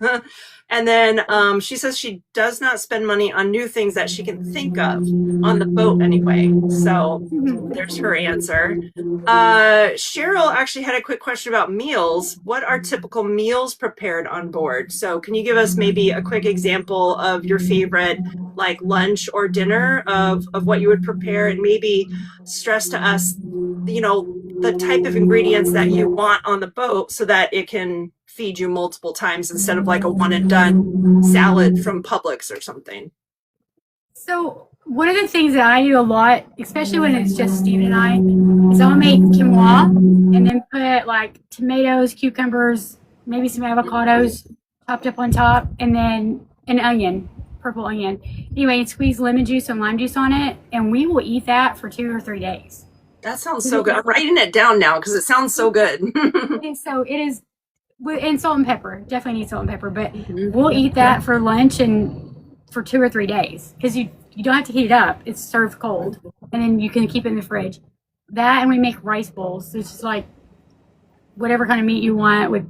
And then she says she does not spend money on new things that she can think of on the boat anyway. So there's her answer. Cheryl actually had a quick question about meals. What are typical meals prepared on board? So can you give us maybe a quick example of your favorite like lunch or dinner of what you would prepare, and maybe stress to us, the type of ingredients that you want on the boat so that it can feed you multiple times instead of like a one and done salad from Publix or something. So one of the things that I do a lot, especially when it's just Steven and I, is I'll make quinoa and then put like tomatoes, cucumbers, maybe some avocados chopped up on top, and then an onion, purple onion. Anyway, and squeeze lemon juice and lime juice on it, and we will eat that for 2 or 3 days. That sounds so good. I'm writing it down now because it sounds so good. And so it is, and salt and pepper. Definitely need salt and pepper, but we'll eat that for lunch and for 2 or 3 days because you don't have to heat it up. It's served cold, and then you can keep it in the fridge. That, and we make rice bowls. So it's just like whatever kind of meat you want with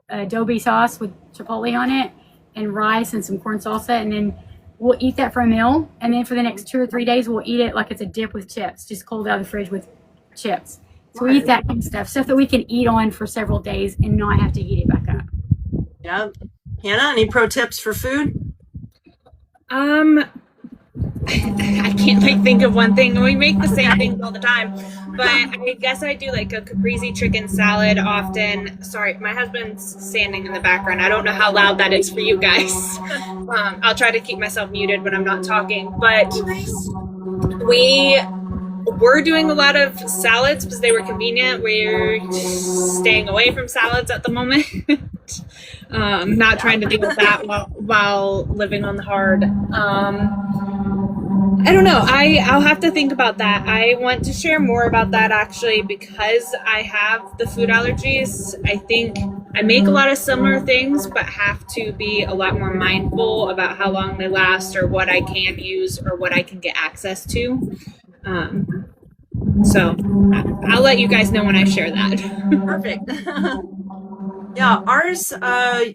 adobe sauce with chipotle on it, and rice and some corn salsa, and then we'll eat that for a meal. And then for the next 2 or 3 days, we'll eat it like it's a dip with chips, just cold out of the fridge with chips. So we eat that kind of stuff that we can eat on for several days and not have to heat it back up. Yeah. Hannah, any pro tips for food? I can't think of one thing. We make the same things all the time, but I guess I do like a caprese chicken salad often. Sorry, my husband's standing in the background. I don't know how loud that is for you guys. I'll try to keep myself muted when I'm not talking, but we're doing a lot of salads because they were convenient. We're staying away from salads at the moment. Not trying to deal with that while living on the hard. I don't know. I'll have to think about that. I want to share more about that actually because I have the food allergies. I think I make a lot of similar things, but have to be a lot more mindful about how long they last or what I can use or what I can get access to. So I'll let you guys know when I share that. Perfect. Yeah, ours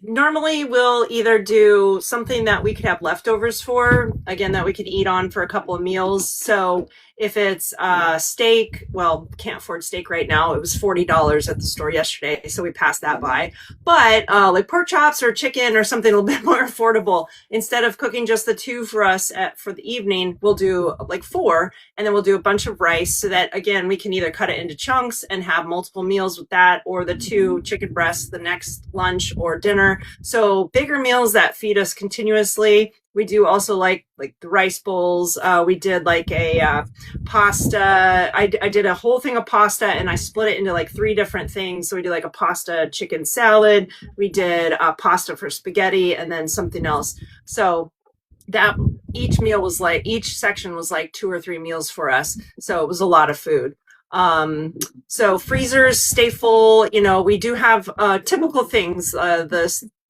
normally we'll either do something that we could have leftovers for, again, that we could eat on for a couple of meals. So if it's steak, well, can't afford steak right now. It was $40 at the store yesterday, so we passed that by. But like pork chops or chicken or something a little bit more affordable, instead of cooking just the two for us for the evening, we'll do like four, and then we'll do a bunch of rice so that, again, we can either cut it into chunks and have multiple meals with that, or the two chicken breasts the next lunch or dinner. So bigger meals that feed us continuously. We do also like the rice bowls. We did like a pasta. I did a whole thing of pasta and I split it into like 3 different things. So we did like a pasta chicken salad. We did pasta for spaghetti and then something else. So that each section was like 2 or 3 meals for us. So it was a lot of food. So freezers stay full. You know, we do have typical things,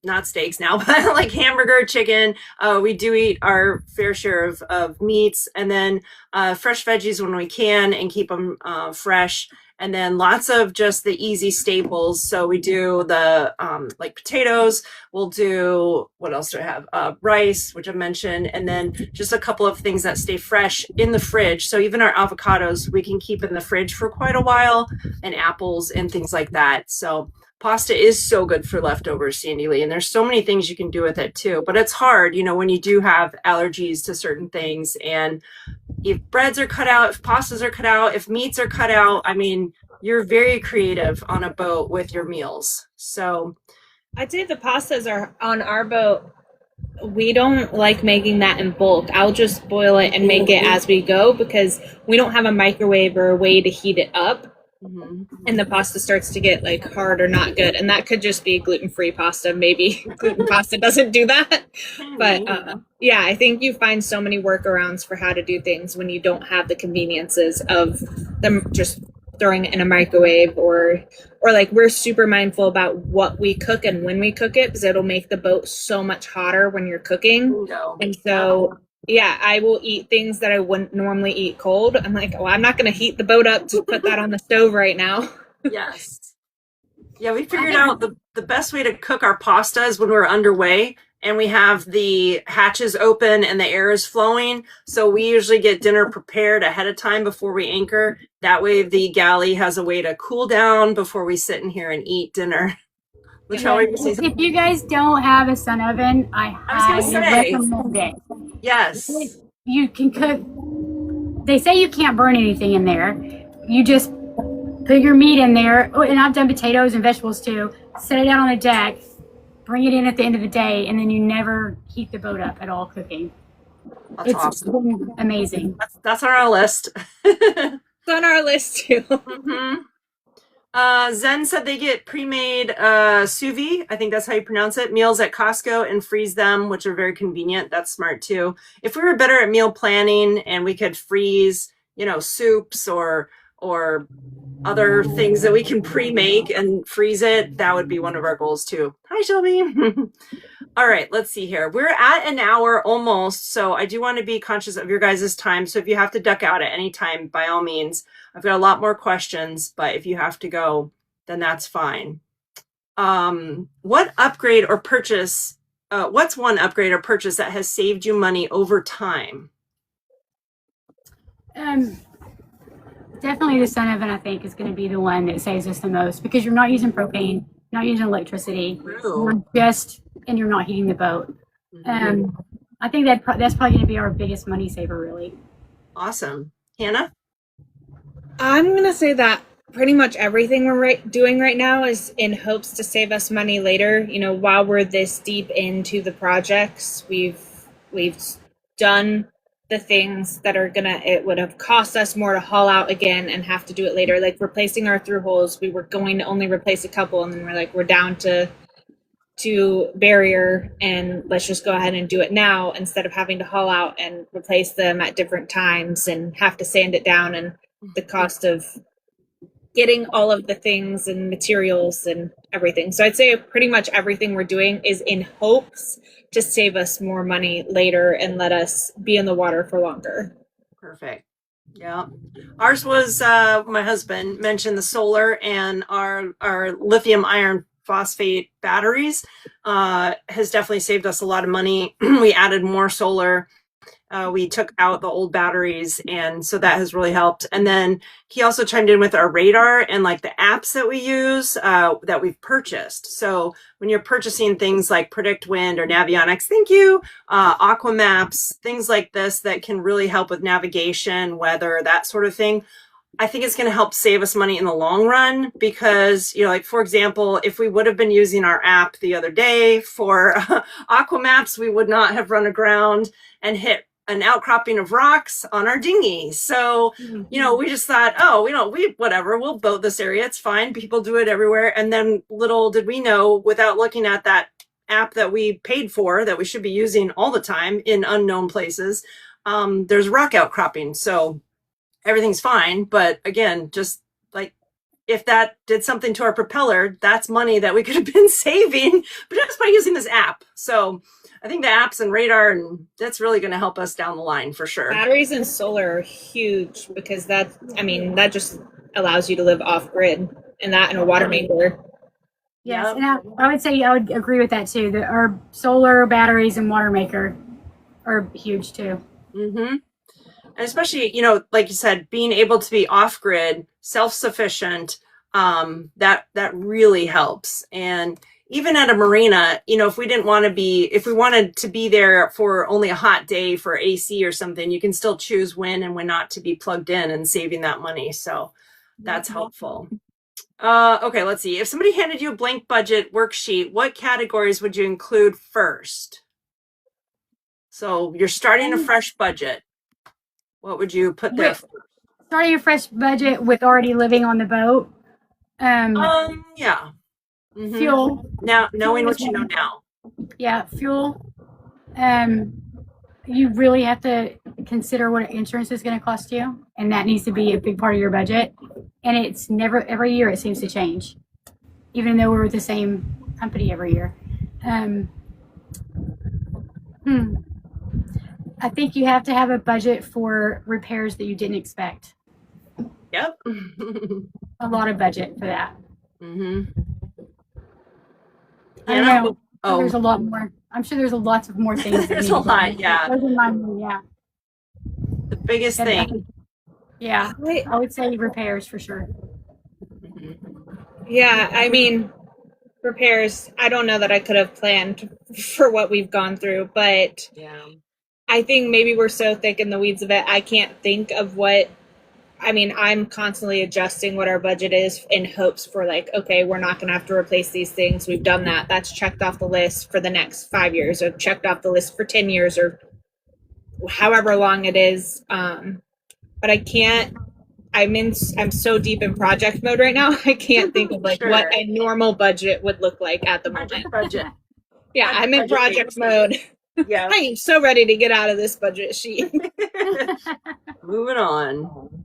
not steaks now, but like hamburger, chicken. We do eat our fair share of meats, and then fresh veggies when we can and keep them fresh. And then lots of just the easy staples. So we do the like potatoes. We'll do, what else do I have? Rice, which I mentioned, and then just a couple of things that stay fresh in the fridge. So even our avocados, we can keep in the fridge for quite a while, and apples and things like that. So pasta is so good for leftovers, Sandy Lee, and there's so many things you can do with it too. But it's hard, you know, when you do have allergies to certain things, and if breads are cut out, if pastas are cut out, if meats are cut out, I mean, you're very creative on a boat with your meals. So I'd say the pastas are on our boat. We don't like making that in bulk. I'll just boil it and make it as we go because we don't have a microwave or a way to heat it up. And the pasta starts to get like hard or not good. And that could just be gluten-free pasta. Maybe gluten pasta doesn't do that. But yeah, I think you find so many workarounds for how to do things when you don't have the conveniences of them just throwing it in a microwave, or like we're super mindful about what we cook and when we cook it, because it'll make the boat so much hotter when you're cooking. And so yeah, I will eat things that I wouldn't normally eat cold. I'm like, well, I'm not going to heat the boat up to put that on the stove right now. Yes. Yeah, we figured out the best way to cook our pasta is when we're underway and we have the hatches open and the air is flowing. So we usually get dinner prepared ahead of time before we anchor. That way the galley has a way to cool down before we sit in here and eat dinner. If you guys don't have a sun oven, I highly recommend it. Yes. You can cook. They say you can't burn anything in there. You just put your meat in there. Oh, and I've done potatoes and vegetables too. Set it out on the deck, bring it in at the end of the day, and then you never heat the boat up at all cooking. That's awesome. Amazing. That's on our list. It's on our list too. Mm-hmm. Zen said they get pre-made sous vide, I think that's how you pronounce it, meals at Costco and freeze them, which are very convenient. That's smart too. If we were better at meal planning and we could freeze, you know, soups or other things that we can pre-make and freeze it, that would be one of our goals too. Hi, Shelby. All right, let's see here. We're at an hour almost, so I do want to be conscious of your guys' time. So if you have to duck out at any time, by all means. I've got a lot more questions, but if you have to go, then that's fine. What upgrade or purchase, what's one upgrade or purchase that has saved you money over time? Definitely the sun oven, I think, is going to be the one that saves us the most, because you're not using propane, not using electricity, and you're not heating the boat. I think that's probably going to be our biggest money saver, really. Awesome. Hannah? I'm going to say that pretty much everything we're doing right now is in hopes to save us money later. You know, while we're this deep into the projects, we've done the things that are it would have cost us more to haul out again and have to do it later. Like replacing our through holes, we were going to only replace a couple, and then we're down to barrier, and let's just go ahead and do it now instead of having to haul out and replace them at different times and have to sand it down, and the cost of getting all of the things and materials and everything. So I'd say pretty much everything we're doing is in hopes to save us more money later and let us be in the water for longer. Perfect. Yeah. Ours was, my husband mentioned the solar and our lithium iron phosphate batteries has definitely saved us a lot of money. We added more solar. We took out the old batteries, and so that has really helped. And then he also chimed in with our radar and like the apps that we use that we've purchased. So when you're purchasing things like Predict Wind or Navionics, thank you, Aqua Maps, things like this that can really help with navigation, weather, that sort of thing. I think it's going to help save us money in the long run because, like, for example, if we would have been using our app the other day for Aqua Maps, we would not have run aground and hit an outcropping of rocks on our dinghy. So, we just thought, whatever, we'll boat this area. It's fine. People do it everywhere. And then little did we know, without looking at that app that we paid for, that we should be using all the time in unknown places, there's rock outcropping. So everything's fine. But again, just like if that did something to our propeller, that's money that we could have been saving, but just by using this app. So I think the apps and radar, and that's really going to help us down the line for sure. Batteries and solar are huge because that just allows you to live off grid, and a water maker. Yes, and I would say I would agree with that too. That our solar, batteries, and water maker are huge too. Mm-hmm. And especially, like you said, being able to be off grid, self-sufficient, that really helps. And even at a marina, if we wanted to be there for only a hot day for AC or something, you can still choose when and when not to be plugged in and saving that money. So that's helpful. Okay, let's see. If somebody handed you a blank budget worksheet, what categories would you include first? So you're starting a fresh budget. What would you put there? Starting a fresh budget with already living on the boat. Yeah. Mm-hmm. Fuel. Now, knowing what you know now. Yeah, fuel. You really have to consider what insurance is going to cost you, and that needs to be a big part of your budget. And it's never, every year it seems to change, even though we're with the same company every year. I think you have to have a budget for repairs that you didn't expect. Yep. A lot of budget for that. Mm-hmm. I don't know. Oh. There's a lot more. I'm sure there's lots of more things. There's a lot, yeah. Yeah. The biggest thing. Yeah, I would say repairs for sure. Yeah, I mean, repairs, I don't know that I could have planned for what we've gone through, but yeah. I think maybe we're so thick in the weeds of it, I can't think of I'm constantly adjusting what our budget is in hopes for okay, we're not going to have to replace these things. We've done that. That's checked off the list for the next 5 years, or checked off the list for 10 years, or however long it is. But I can't, I'm so deep in project mode right now. I can't think of what a normal budget would look like at the moment. Budget. Yeah, I'm in project mode. Yeah. I am so ready to get out of this budget sheet. Moving on.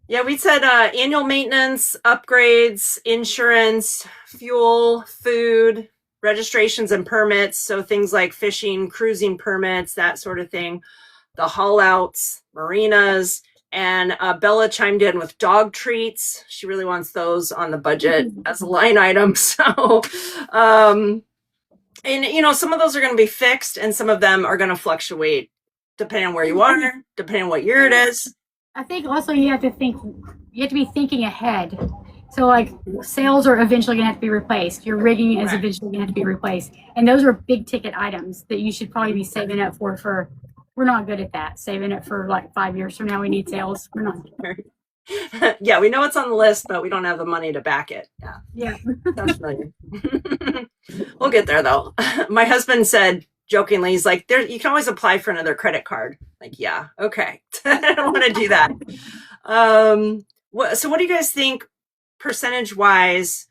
Yeah, we said annual maintenance, upgrades, insurance, fuel, food, registrations and permits. So things like fishing, cruising permits, that sort of thing. The haul outs, marinas. And Bella chimed in with dog treats. She really wants those on the budget as a line item. So, and some of those are going to be fixed and some of them are going to fluctuate depending on where you are, depending on what year it is. I think also you have to be thinking ahead. So sails are eventually going to have to be replaced. Your rigging is eventually going to have to be replaced. And those are big ticket items that you should probably be saving up for. We're not good at that. Saving it for 5 years from now, we need sails. We're not. Yeah, we know it's on the list, but we don't have the money to back it. Yeah. Sounds familiar. We'll get there though. My husband said jokingly, he's like, you can always apply for another credit card. Yeah, okay. I don't want to do that. So what do you guys think percentage-wise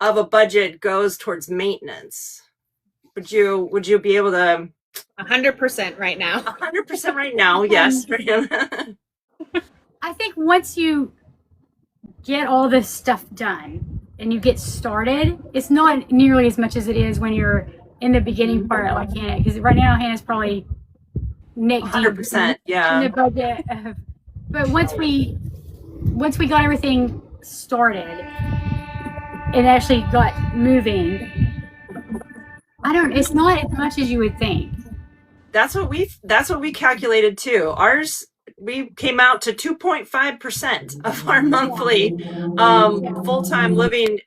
of a budget goes towards maintenance? Would you be able to 100% right now? 100% right now, yes. I think once you get all this stuff done and you get started, it's not nearly as much as it is when you're in the beginning part like Hannah, because right now Hannah's probably neck deep 100%, yeah. in the budget. But once we got everything started, it actually got moving. It's not as much as you would think. That's what we calculated too. Ours, we came out to 2.5% of our monthly full-time living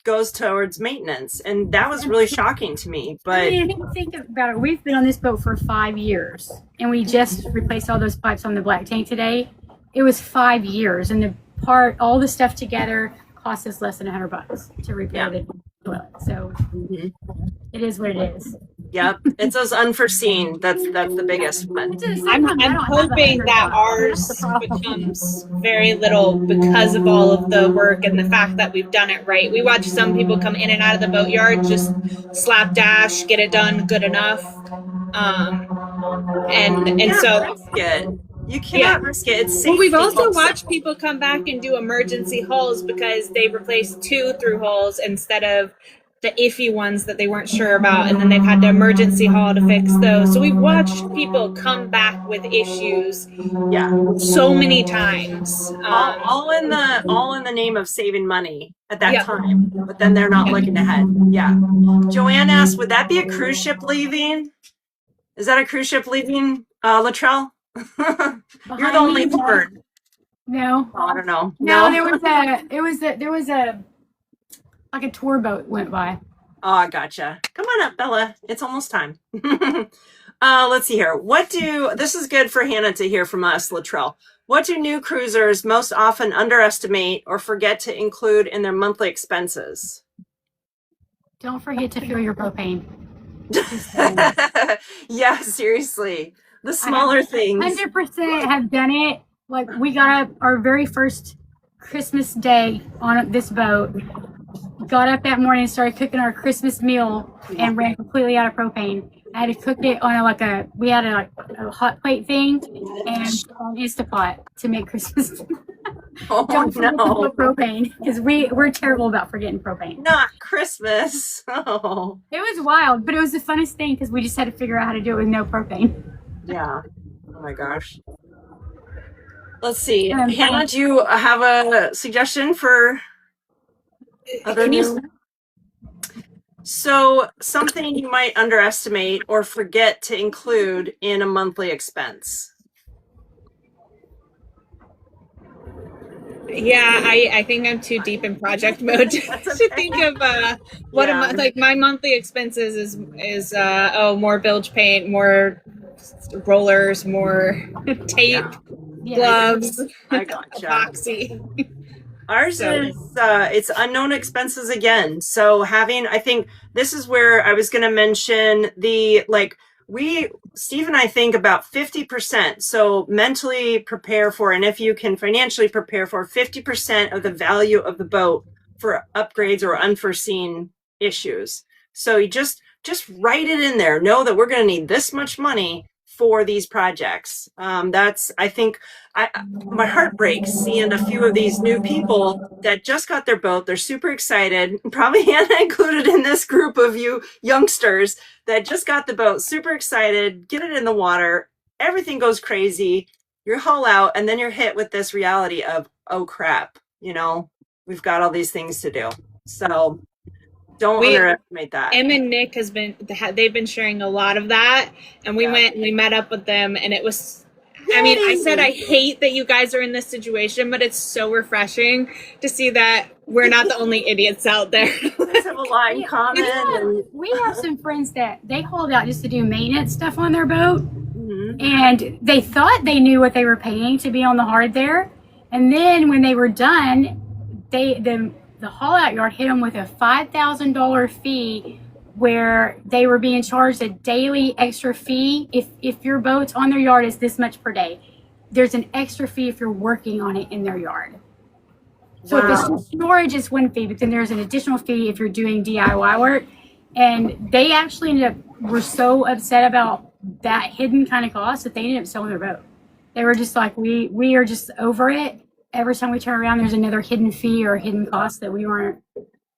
goes towards maintenance, and that was really shocking to me. But I mean, think about it. We've been on this boat for 5 years, and we just replaced all those pipes on the black tank today. It was 5 years, and all the stuff together cost us less than $100 to repair the toilet. So it is what it is. Yep, it's those unforeseen. That's the biggest one. I'm hoping that ours becomes very little because of all of the work and the fact that we've done it right. We watch some people come in and out of the boatyard, just slapdash, get it done, good enough. So you cannot risk it. It's safe. Well, we've also watched people come back and do emergency hauls because they replaced 2 through holes instead of the iffy ones that they weren't sure about, and then they've had to emergency haul to fix those. So we've watched people come back with issues so many times. All in the name of saving money at that time, but then they're not looking ahead. Yeah. Joanne asked, would that be a cruise ship leaving? Is that a cruise ship leaving, Latrell? You're the only bird. No. Oh, I don't know. No, there was a like a tour boat went by. Oh, gotcha. Come on up, Bella. It's almost time. Let's see here. This is good for Hannah to hear from us, Latrell. What do new cruisers most often underestimate or forget to include in their monthly expenses? Don't forget to fill your propane. Yeah, seriously. The smaller things. 100% have done it. Like, we got up our very first Christmas day on this boat. Got up that morning and started cooking our Christmas meal and ran completely out of propane. I had to cook it on we had a hot plate thing and an Instapot to make Christmas. Oh, no. Propane, because we're terrible about forgetting propane. Not Christmas. Oh. It was wild, but it was the funnest thing because we just had to figure out how to do it with no propane. Yeah. Oh my gosh. Let's see. Hannah, do you have a suggestion for other news? So something you might underestimate or forget to include in a monthly expense. Yeah, I think I'm too deep in project mode to think of my monthly expenses is more bilge paint, more rollers, more tape, gloves, I gotcha. epoxy. Ours is it's unknown expenses again. So I think this is where I was going to mention Steve and I think about 50%. So mentally prepare for, and if you can financially prepare for 50% of the value of the boat for upgrades or unforeseen issues. So you just write it in there. Know that we're going to need this much money for these projects. I think my heart breaks seeing a few of these new people that just got their boat. They're super excited. Probably Hannah included in this group of you youngsters that just got the boat, super excited, get it in the water. Everything goes crazy. You haul out, and then you're hit with this reality of, oh crap, we've got all these things to do. So don't underestimate that. Em and Nick they've been sharing a lot of that, and we met up with them, and it was, I said I hate that you guys are in this situation, but it's so refreshing to see that we're not the only idiots out there. We have a lot in common. We have some friends that they hauled out just to do maintenance stuff on their boat, and they thought they knew what they were paying to be on the hard there, and then when they were done, the haul out yard hit them with a $5,000 fee where they were being charged a daily extra fee. If your boat's on their yard is this much per day, there's an extra fee if you're working on it in their yard. So if it's storage, it's one fee, but then there's an additional fee if you're doing DIY work. And they actually were so upset about that hidden kind of cost that they ended up selling their boat. They were just like, we are just over it. Every time we turn around, there's another hidden fee or hidden cost that we weren't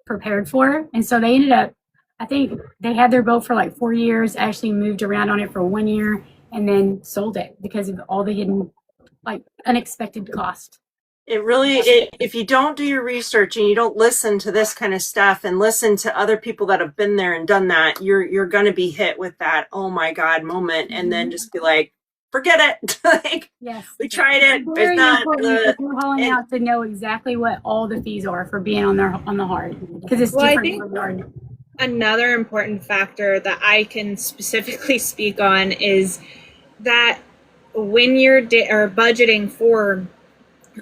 prepared for. And so they ended up, I think they had their boat for like 4 years, actually moved around on it for 1 year, and then sold it because of all the hidden, unexpected cost. It really, if you don't do your research and you don't listen to this kind of stuff and listen to other people that have been there and done that, you're going to be hit with that, oh my God moment. And then just be like, forget it. Like, Yes. we tried it. Very It's not important if you're hauling out to know exactly what all the fees are for being on the hard, because it's Well, I different think- for yard. Another important factor that I can specifically speak on is that when you're budgeting for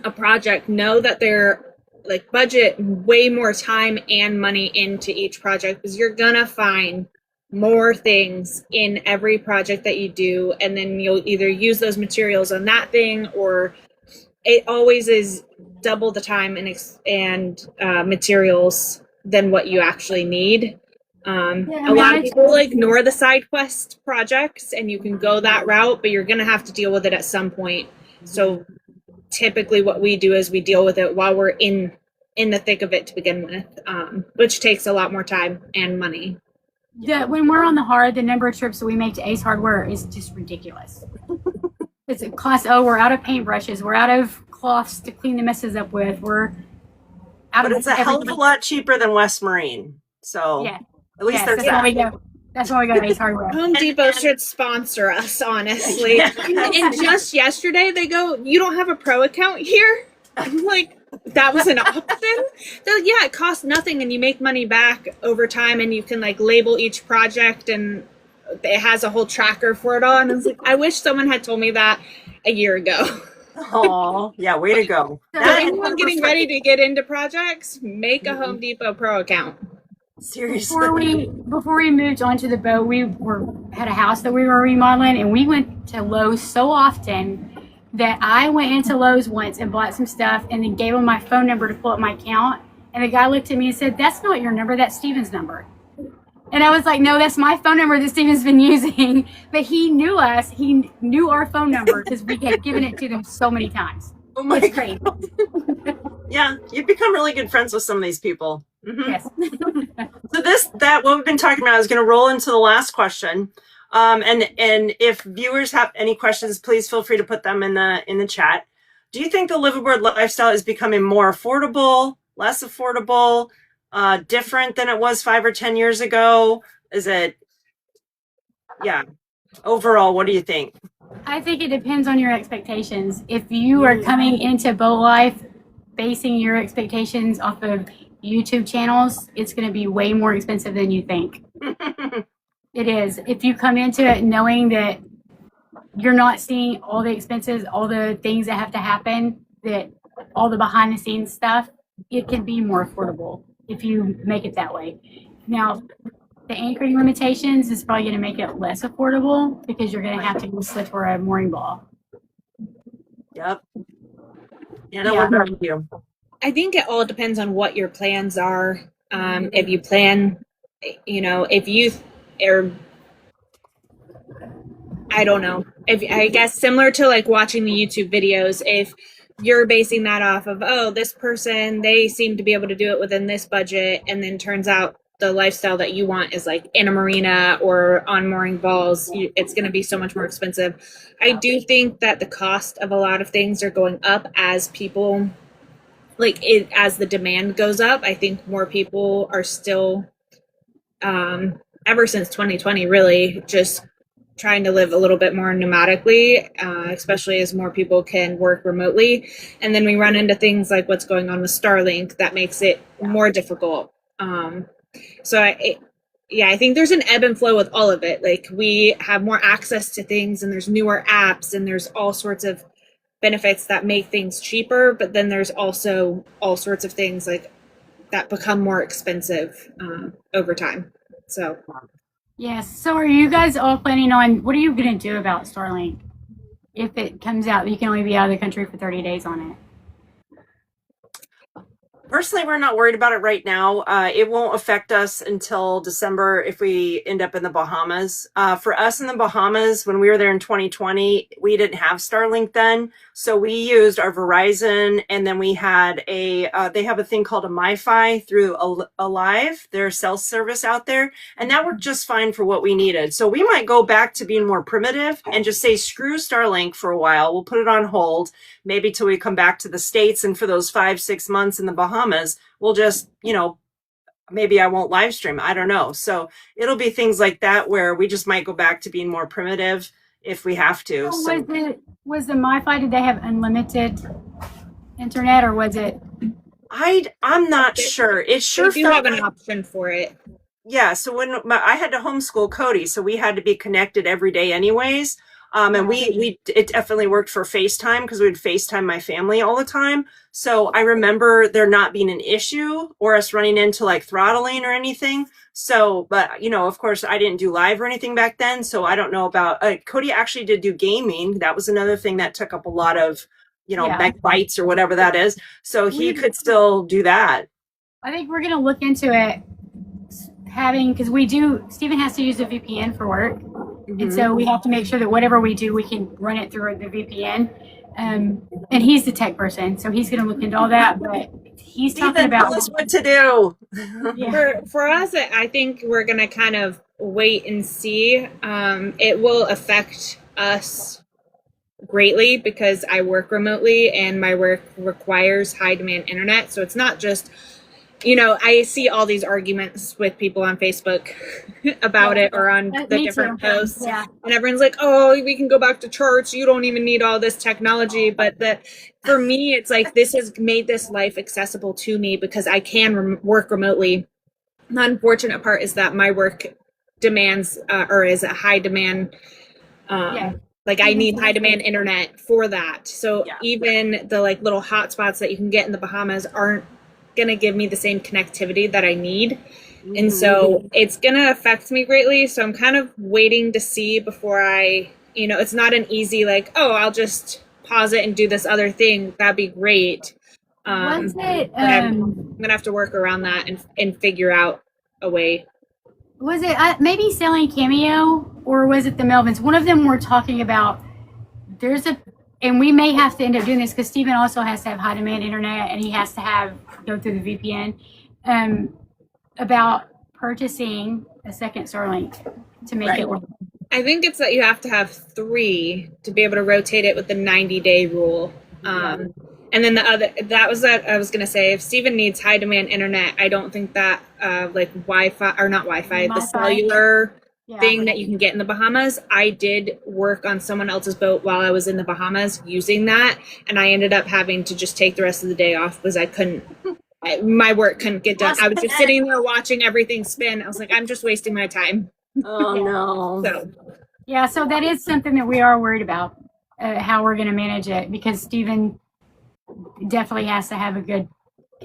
a project, know that they're like budget way more time and money into each project, because you're gonna find more things in every project that you do, and then you'll either use those materials on that thing, or it always is double the time and materials than what you actually need. A lot of people ignore the side quest projects, and you can go that route, but you're going to have to deal with it at some point. So typically what we do is we deal with it while we're in the thick of it to begin with, which takes a lot more time and money. Yeah, when we're on the hard, the number of trips that we make to Ace Hardware is just ridiculous. It's a cost. Oh, we're out of paintbrushes. We're out of cloths to clean the messes up with. We're out but of it's a hell of a lot cheaper than West Marine. So yeah. at least Yes, there's that's that. why we go. That's why we go to Ace Hardware. Home Depot should sponsor us, honestly. And just yesterday, they go, "You don't have a pro account here?" I'm like, that was an option? They're like, yeah, it costs nothing, and you make money back over time, and you can like label each project, and it has a whole tracker for it all. And I was like, I wish someone had told me that a year ago. Oh, yeah, way to go. So anyone getting ready to get into projects, make a Home Depot pro account. Seriously. Before we moved onto the boat, we had a house that we were remodeling, and we went to Lowe's so often that I went into Lowe's once and bought some stuff, and then gave him my phone number to pull up my account. And the guy looked at me and said, "That's not your number. That's Steven's number." And I was like, "No, that's my phone number that Steven's been using." But he knew us. He knew our phone number because we had given it to them so many times. Oh my It's God. great. Yeah, you've become really good friends with some of these people. Mhm. Yes. So what we've been talking about is going to roll into the last question. And if viewers have any questions, please feel free to put them in the chat. Do you think the liveaboard lifestyle is becoming more affordable, less affordable, different than it was 5 or 10 years ago? Is it, yeah, overall, what do you think? I think it depends on your expectations. If you are coming into boat life basing your expectations off of YouTube channels, it's going to be way more expensive than you think. It is. If you come into it knowing that you're not seeing all the expenses, all the things that have to happen, that all the behind the scenes stuff, it can be more affordable if you make it that way. Now, the anchoring limitations is probably going to make it less affordable because you're going to have to go slip for a mooring ball. Yep. Anna, what about you? I think it all depends on what your plans are. If you plan, if you are, I don't know, I guess similar to like watching the YouTube videos, if you're basing that off of, oh, this person, they seem to be able to do it within this budget, and then turns out the lifestyle that you want is like in a marina or on mooring balls, it's going to be so much more expensive. I do think that the cost of a lot of things are going up as people, as the demand goes up. I think more people are still, ever since 2020, really just trying to live a little bit more nomadically, especially as more people can work remotely. And then we run into things like what's going on with Starlink that makes it more difficult. So I think there's an ebb and flow with all of it. Like, we have more access to things, and there's newer apps, and there's all sorts of benefits that make things cheaper, but then there's also all sorts of things like that become more expensive over time. So Yes. So are you guys all planning on, what are you going to do about Starlink? If it comes out that you can only be out of the country for 30 days on it? Personally, we're not worried about it right now. It won't affect us until December if we end up in the Bahamas. For us in the Bahamas, when we were there in 2020, we didn't have Starlink then. So we used our Verizon, and then we had they have a thing called a MiFi through Alive, their cell service out there, and that worked just fine for what we needed. So we might go back to being more primitive and just say, screw Starlink for a while. We'll put it on hold, maybe till we come back to the States. And for those 5-6 months in the Bahamas, we'll just, maybe I won't live stream. I don't know. So it'll be things like that where we just might go back to being more primitive if we have to. So was the MiFi, did they have unlimited internet, or was it? I'm not sure. It sure They do have an option for it. Yeah. So when I had to homeschool Cody, so we had to be connected every day anyways. And it definitely worked for FaceTime because we would FaceTime my family all the time. So I remember there not being an issue or us running into like throttling or anything. So, but of course I didn't do live or anything back then. So I don't know about, Cody actually did do gaming. That was another thing that took up a lot of, megabytes or whatever that is. So he could still do that. I think we're going to look into it because Stephen has to use a VPN for work. And so we have to make sure that whatever we do, we can run it through the VPN. And he's the tech person, so he's going to look into all that. But he's talking about tell us what to do. For us, I think we're going to kind of wait and see. It will affect us greatly because I work remotely and my work requires high demand internet. So it's not just, I see all these arguments with people on Facebook about it or on the different posts. Yeah. And everyone's like, oh, we can go back to church. You don't even need all this technology. But for me, it's like this has made this life accessible to me because I can work remotely. The unfortunate part is that my work demands or is a high demand. Like I need high demand internet for that. So even the like little hotspots that you can get in the Bahamas aren't going to give me the same connectivity that I need. And so it's going to affect me greatly. So I'm kind of waiting to see before it's not an easy like, oh, I'll just pause it and do this other thing. That'd be great. I'm going to have to work around that and figure out a way. Was it maybe selling Cameo or was it the Melvins? One of them were talking about and we may have to end up doing this because Stephen also has to have high demand internet and he has to go through the VPN, about purchasing a second Starlink to make it work. I think it's that you have to have 3 to be able to rotate it with the 90-day rule. And then that was I was going to say, if Stephen needs high demand internet, I don't think that like Wi-Fi, or not Wi-Fi, the cellular thing that you can get in the Bahamas. I did work on someone else's boat while I was in the Bahamas using that. And I ended up having to just take the rest of the day off because I couldn't, my work couldn't get done. I was just sitting there watching everything spin. I was like, I'm just wasting my time. Oh, no. So that is something that we are worried about, how we're going to manage it, because Stephen definitely has to have a good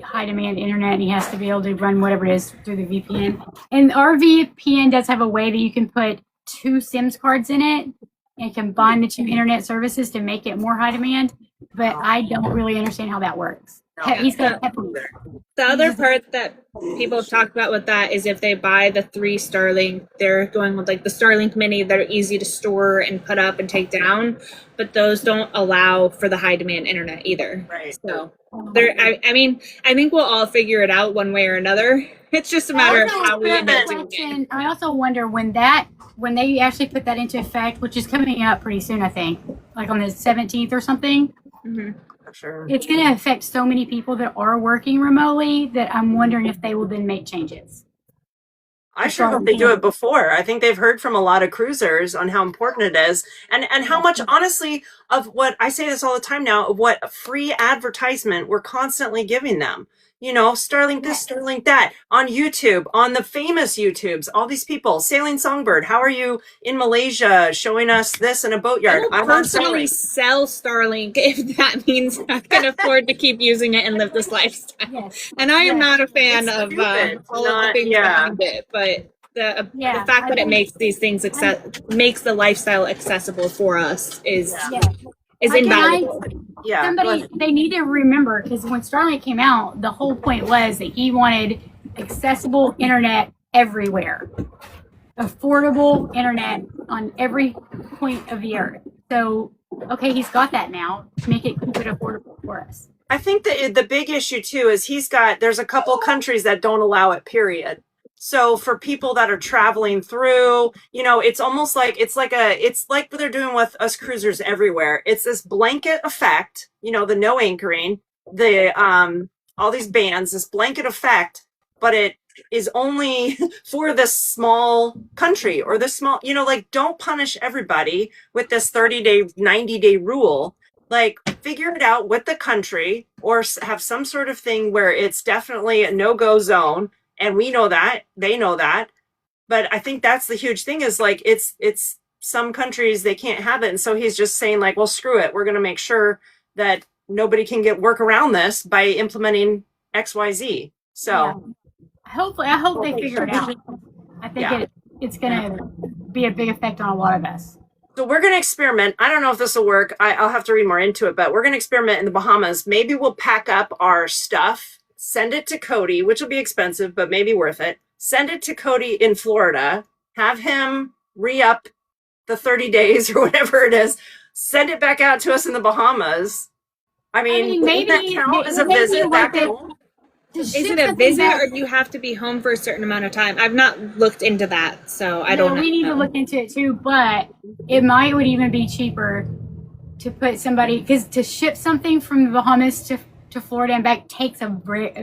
high demand internet and he has to be able to run whatever it is through the VPN. And our VPN does have a way that you can put 2 SIMs cards in it and combine the 2 internet services to make it more high demand. But I don't really understand how that works. The other part that people have talked about with that is if they buy the 3 Starlink, they're going with like the Starlink Mini that are easy to store and put up and take down, but those don't allow for the high demand internet either. Right. So I think we'll all figure it out one way or another. It's just a matter of how we end up doing it. I also wonder when they actually put that into effect, which is coming up pretty soon, I think, like on the 17th or something. Mm-hmm. Sure. It's going to affect so many people that are working remotely that I'm wondering if they will then make changes. I sure hope they do it before. I think they've heard from a lot of cruisers on how important it is and how much, honestly, of what I say this all the time now, of what free advertisement we're constantly giving them. Starlink this, Starlink that, on YouTube, on the famous YouTubes, all these people, Sailing Songbird, how are you in Malaysia showing us this in a boatyard? I will personally sell Starlink if that means I can afford to keep using it and live this lifestyle. Yes. And I am not a fan of all of the things behind it, but the fact that it makes these things makes the lifestyle accessible for us is invaluable. They need to remember, because when Starlink came out, the whole point was that he wanted accessible internet everywhere, affordable internet on every point of the earth. So okay, he's got that now. Keep it affordable for us. I think that the big issue too is there's a couple countries that don't allow it, period. So for people that are traveling through, it's almost like it's like what they're doing with us cruisers everywhere. It's this blanket effect, the no anchoring, the all these bans, this blanket effect, but it is only for this small country or this small, like don't punish everybody with this 30-day, 90-day rule. Like figure it out with the country or have some sort of thing where it's definitely a no-go zone. And we know that, they know that. But I think that's the huge thing is like, it's some countries, they can't have it. And so he's just saying like, well, screw it. We're going to make sure that nobody can work around this by implementing XYZ. So yeah. I hope they figure it out. I think it's going to be a big effect on a lot of us. So we're going to experiment. I don't know if this will work. I'll have to read more into it, but we're going to experiment in the Bahamas. Maybe we'll pack up our stuff, send it to Cody, which will be expensive, but maybe worth it. Send it to Cody in Florida, have him re-up the 30 days or whatever it is, send it back out to us in the Bahamas. I mean maybe that count as a visit back home? Is it a visit or do you have to be home for a certain amount of time? I've not looked into that, so I don't know. We need to look into it too, but it would even be cheaper to put somebody, because to ship something from the Bahamas to Florida and back takes a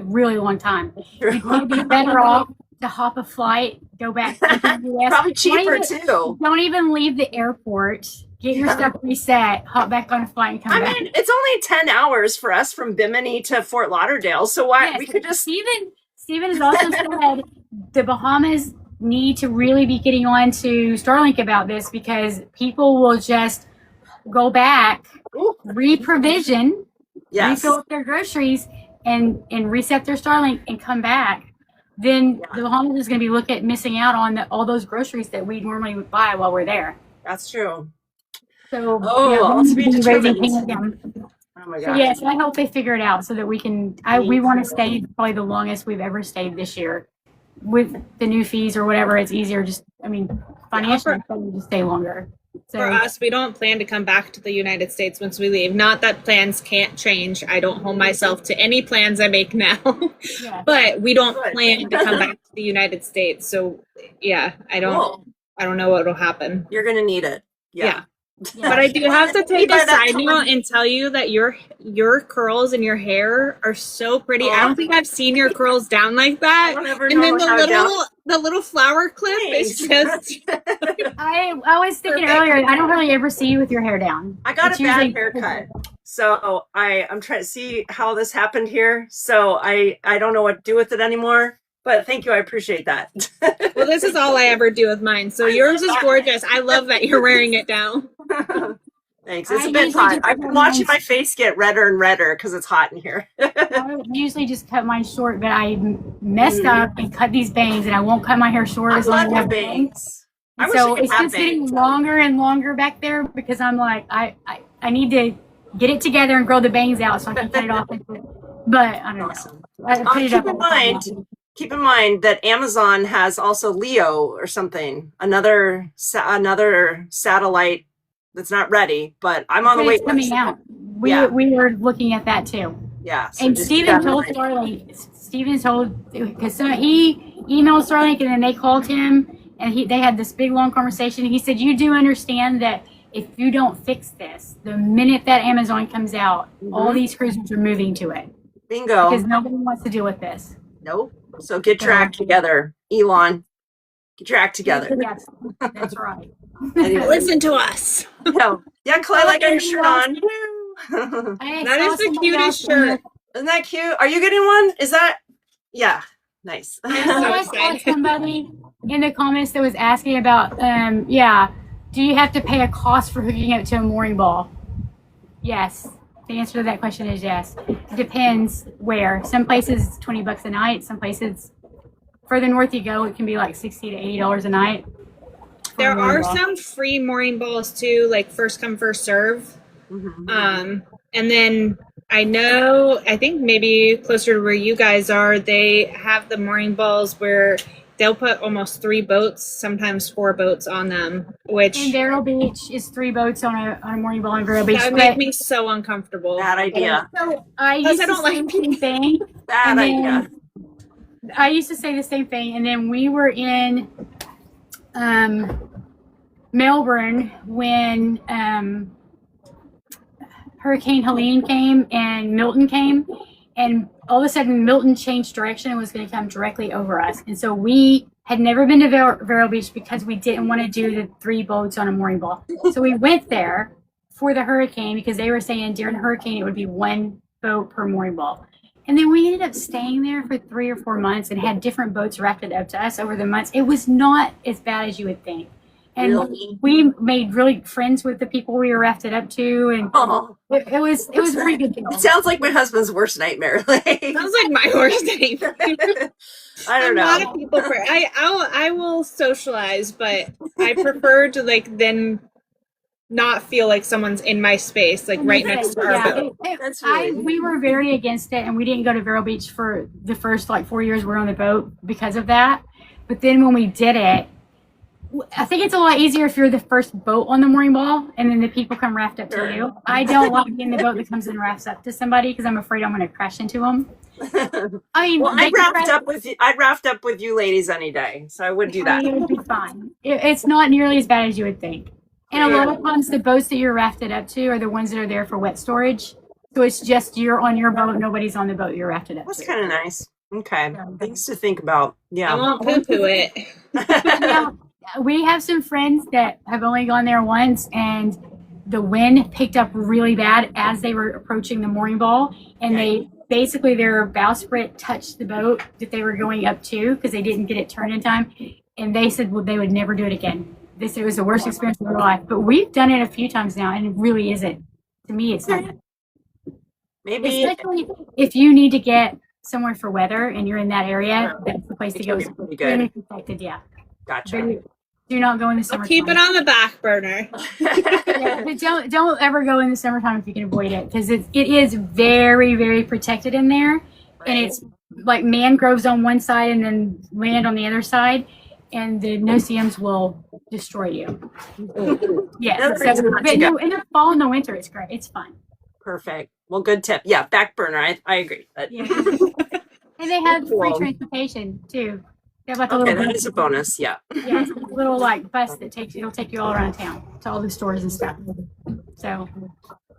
really long time. You'd probably be better off to hop a flight, go back to the US. Probably cheaper too. Don't even leave the airport. Get your stuff reset, hop back on a flight and come back. I mean, it's only 10 hours for us from Bimini to Fort Lauderdale. So we could just... Steven has also said the Bahamas need to really be getting on to Starlink about this because people will just go back, re-provision, refill up their groceries, and reset their Starlink and come back. Then the Bahamas is going to be missing out on all those groceries that we normally would buy while we're there. That's true. So, to be determined. Oh my God. Yes, I hope they figure it out so that we can. We want to stay probably the longest we've ever stayed this year. With the new fees or whatever, it's easier. Financially, to stay longer. So, for us, we don't plan to come back to the United States once we leave. Not that plans can't change. I don't hold myself to any plans I make now. But we don't plan to come back to the United States. So, I don't know what will happen. You're going to need it. Yeah. But I do have to take a side note and tell you that your curls and your hair are so pretty. I don't think I've seen your curls down like that. And then the little flower clip is just. I was thinking earlier. I don't really ever see you with your hair down. I got a bad haircut, so I'm trying to see how this happened here. So I don't know what to do with it anymore. But thank you. I appreciate that. Well, this is all I ever do with mine. So yours is gorgeous. I love that you're wearing it down. Thanks. It's a bit hot. I've been watching my face get redder and redder because it's hot in here. I usually just cut mine short, but I messed up and cut these bangs, and I won't cut my hair short as long as I have bangs. So it's just getting longer and longer back there because I'm like, I need to get it together and grow the bangs out so I can cut it off. But I don't know. Keep in mind that Amazon has also Leo or something, another satellite that's not ready, but I'm on the way. It's coming out. We were looking at that too. Yeah. So and Steven told Starlink. Steven told because he emailed Starlink and then they called him and they had this big long conversation. He said, "You do understand that if you don't fix this, the minute that Amazon comes out, all these cruisers are moving to it. Bingo. Because nobody wants to deal with this." Nope. So get your act together, Elon. Get your act together. Yes, that's right. Anyway. Listen to us. Yeah, Clay, I got your shirt on. That is the cutest shirt. Isn't that cute? Are you getting one? Is that? Yeah. Nice. I saw somebody in the comments that was asking about, do you have to pay a cost for hooking up to a mooring ball? Yes. The answer to that question is yes. It depends where. Some places it's $20 a night. Some places further north you go, it can be like $60 to $80 a night. There are some free mooring balls too, like first come first serve. And then I think maybe closer to where you guys are, they have the mooring balls where they'll put almost 3 boats, sometimes 4 boats on them, which In Vero Beach is 3 boats on a morning ball in Vero Beach. that would make me so uncomfortable. Bad idea. So I Plus, used I to don't say like the same thing. Bad And idea. then I used to say the same thing, and then we were in Melbourne when Hurricane Helene came and Milton came, and all of a sudden Milton changed direction and was going to come directly over us. And so we had never been to Vero Beach because we didn't want to do the 3 boats on a mooring ball. So we went there for the hurricane because they were saying during a hurricane it would be 1 boat per mooring ball. And then we ended up staying there for 3 or 4 months and had different boats rafted up to us over the months. It was not as bad as you would think. And Really? we made really friends with the people we were rafted up to, and Oh, it was a pretty good deal. it sounds like my husband's worst nightmare. Like, Sounds like my worst name. I don't I'm not know. a people person. I will socialize, but I prefer to like then not feel like someone's in my space, like right next to our boat. That's really We were very against it, and we didn't go to Vero Beach for the first 4 years we were on the boat because of that. But then when we did it, I think it's a lot easier if you're the first boat on the mooring ball and then the people come raft up to you. I don't like being the boat that comes and rafts up to somebody because I'm afraid I'm going to crash into them. I mean, well, I'd raft up with you ladies any day, so I would do that. It would be fine. It's not nearly as bad as you would think. And a lot of times the boats that you're rafted up to are the ones that are there for wet storage. So it's just you're on your boat, nobody's on the boat you're rafted up That's to. kind of nice. Okay, things to think about. I Yeah. won't poo-poo it. Now, we have some friends that have only gone there once, and the wind picked up really bad as they were approaching the mooring ball, and they basically their bowsprit touched the boat that they were going up to because they didn't get it turned in time, and they said they would never do it again. They said it was the worst experience of their life. But we've done it a few times now, and it really isn't. To me, it's not. Maybe Especially if you need to get somewhere for weather and you're in that area, that's the place to go. It's pretty good. Protected, yeah. Gotcha. Do not go in the I'll summertime. keep it on the back burner. Yeah, but don't ever go in the summertime if you can avoid it, because it is very, very protected in there, and it's like mangroves on one side and then land on the other side, and the no-see-ums will destroy you. Yeah, That's so, not but too no, in the fall and the winter, it's great. It's fun. Perfect. Well, good tip. Yeah, back burner. I agree. But Yeah. And they have free Cool. transportation too. They have like a okay, little that is a bonus. Yeah. yeah, it's a little bus that it'll take you all around town to all the stores and stuff. So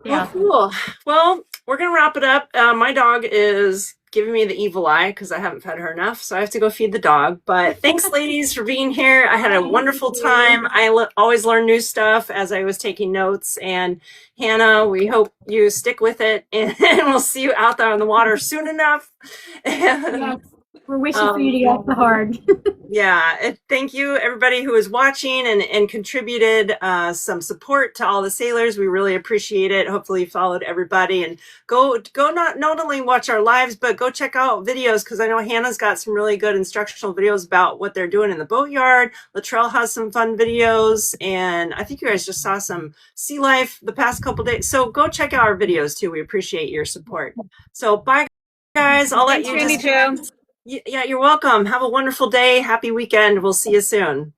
yeah. Well, cool. Well, we're gonna wrap it up. My dog is giving me the evil eye because I haven't fed her enough, so I have to go feed the dog. But thanks, ladies, for being here. I had a wonderful time. I always learn new stuff as I was taking notes. And Hannah, we hope you stick with it, and we'll see you out there on the water soon enough. Yes. We're wishing for you to get off the hard. Yeah, and thank you everybody who is watching and contributed some support to all the sailors. We really appreciate it. Hopefully you followed everybody, and go not only watch our lives, but go check out videos, because I know Hannah's got some really good instructional videos about what they're doing in the boatyard. Latrell has some fun videos, and I think you guys just saw some sea life the past couple days. So go check out our videos too. We appreciate your support. So bye guys. I'll let you Thanks, Randy Jo. Yeah, you're welcome. Have a wonderful day. Happy weekend. We'll see you soon.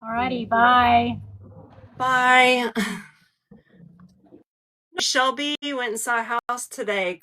Alrighty, bye. Bye. Shelby went and saw a house today.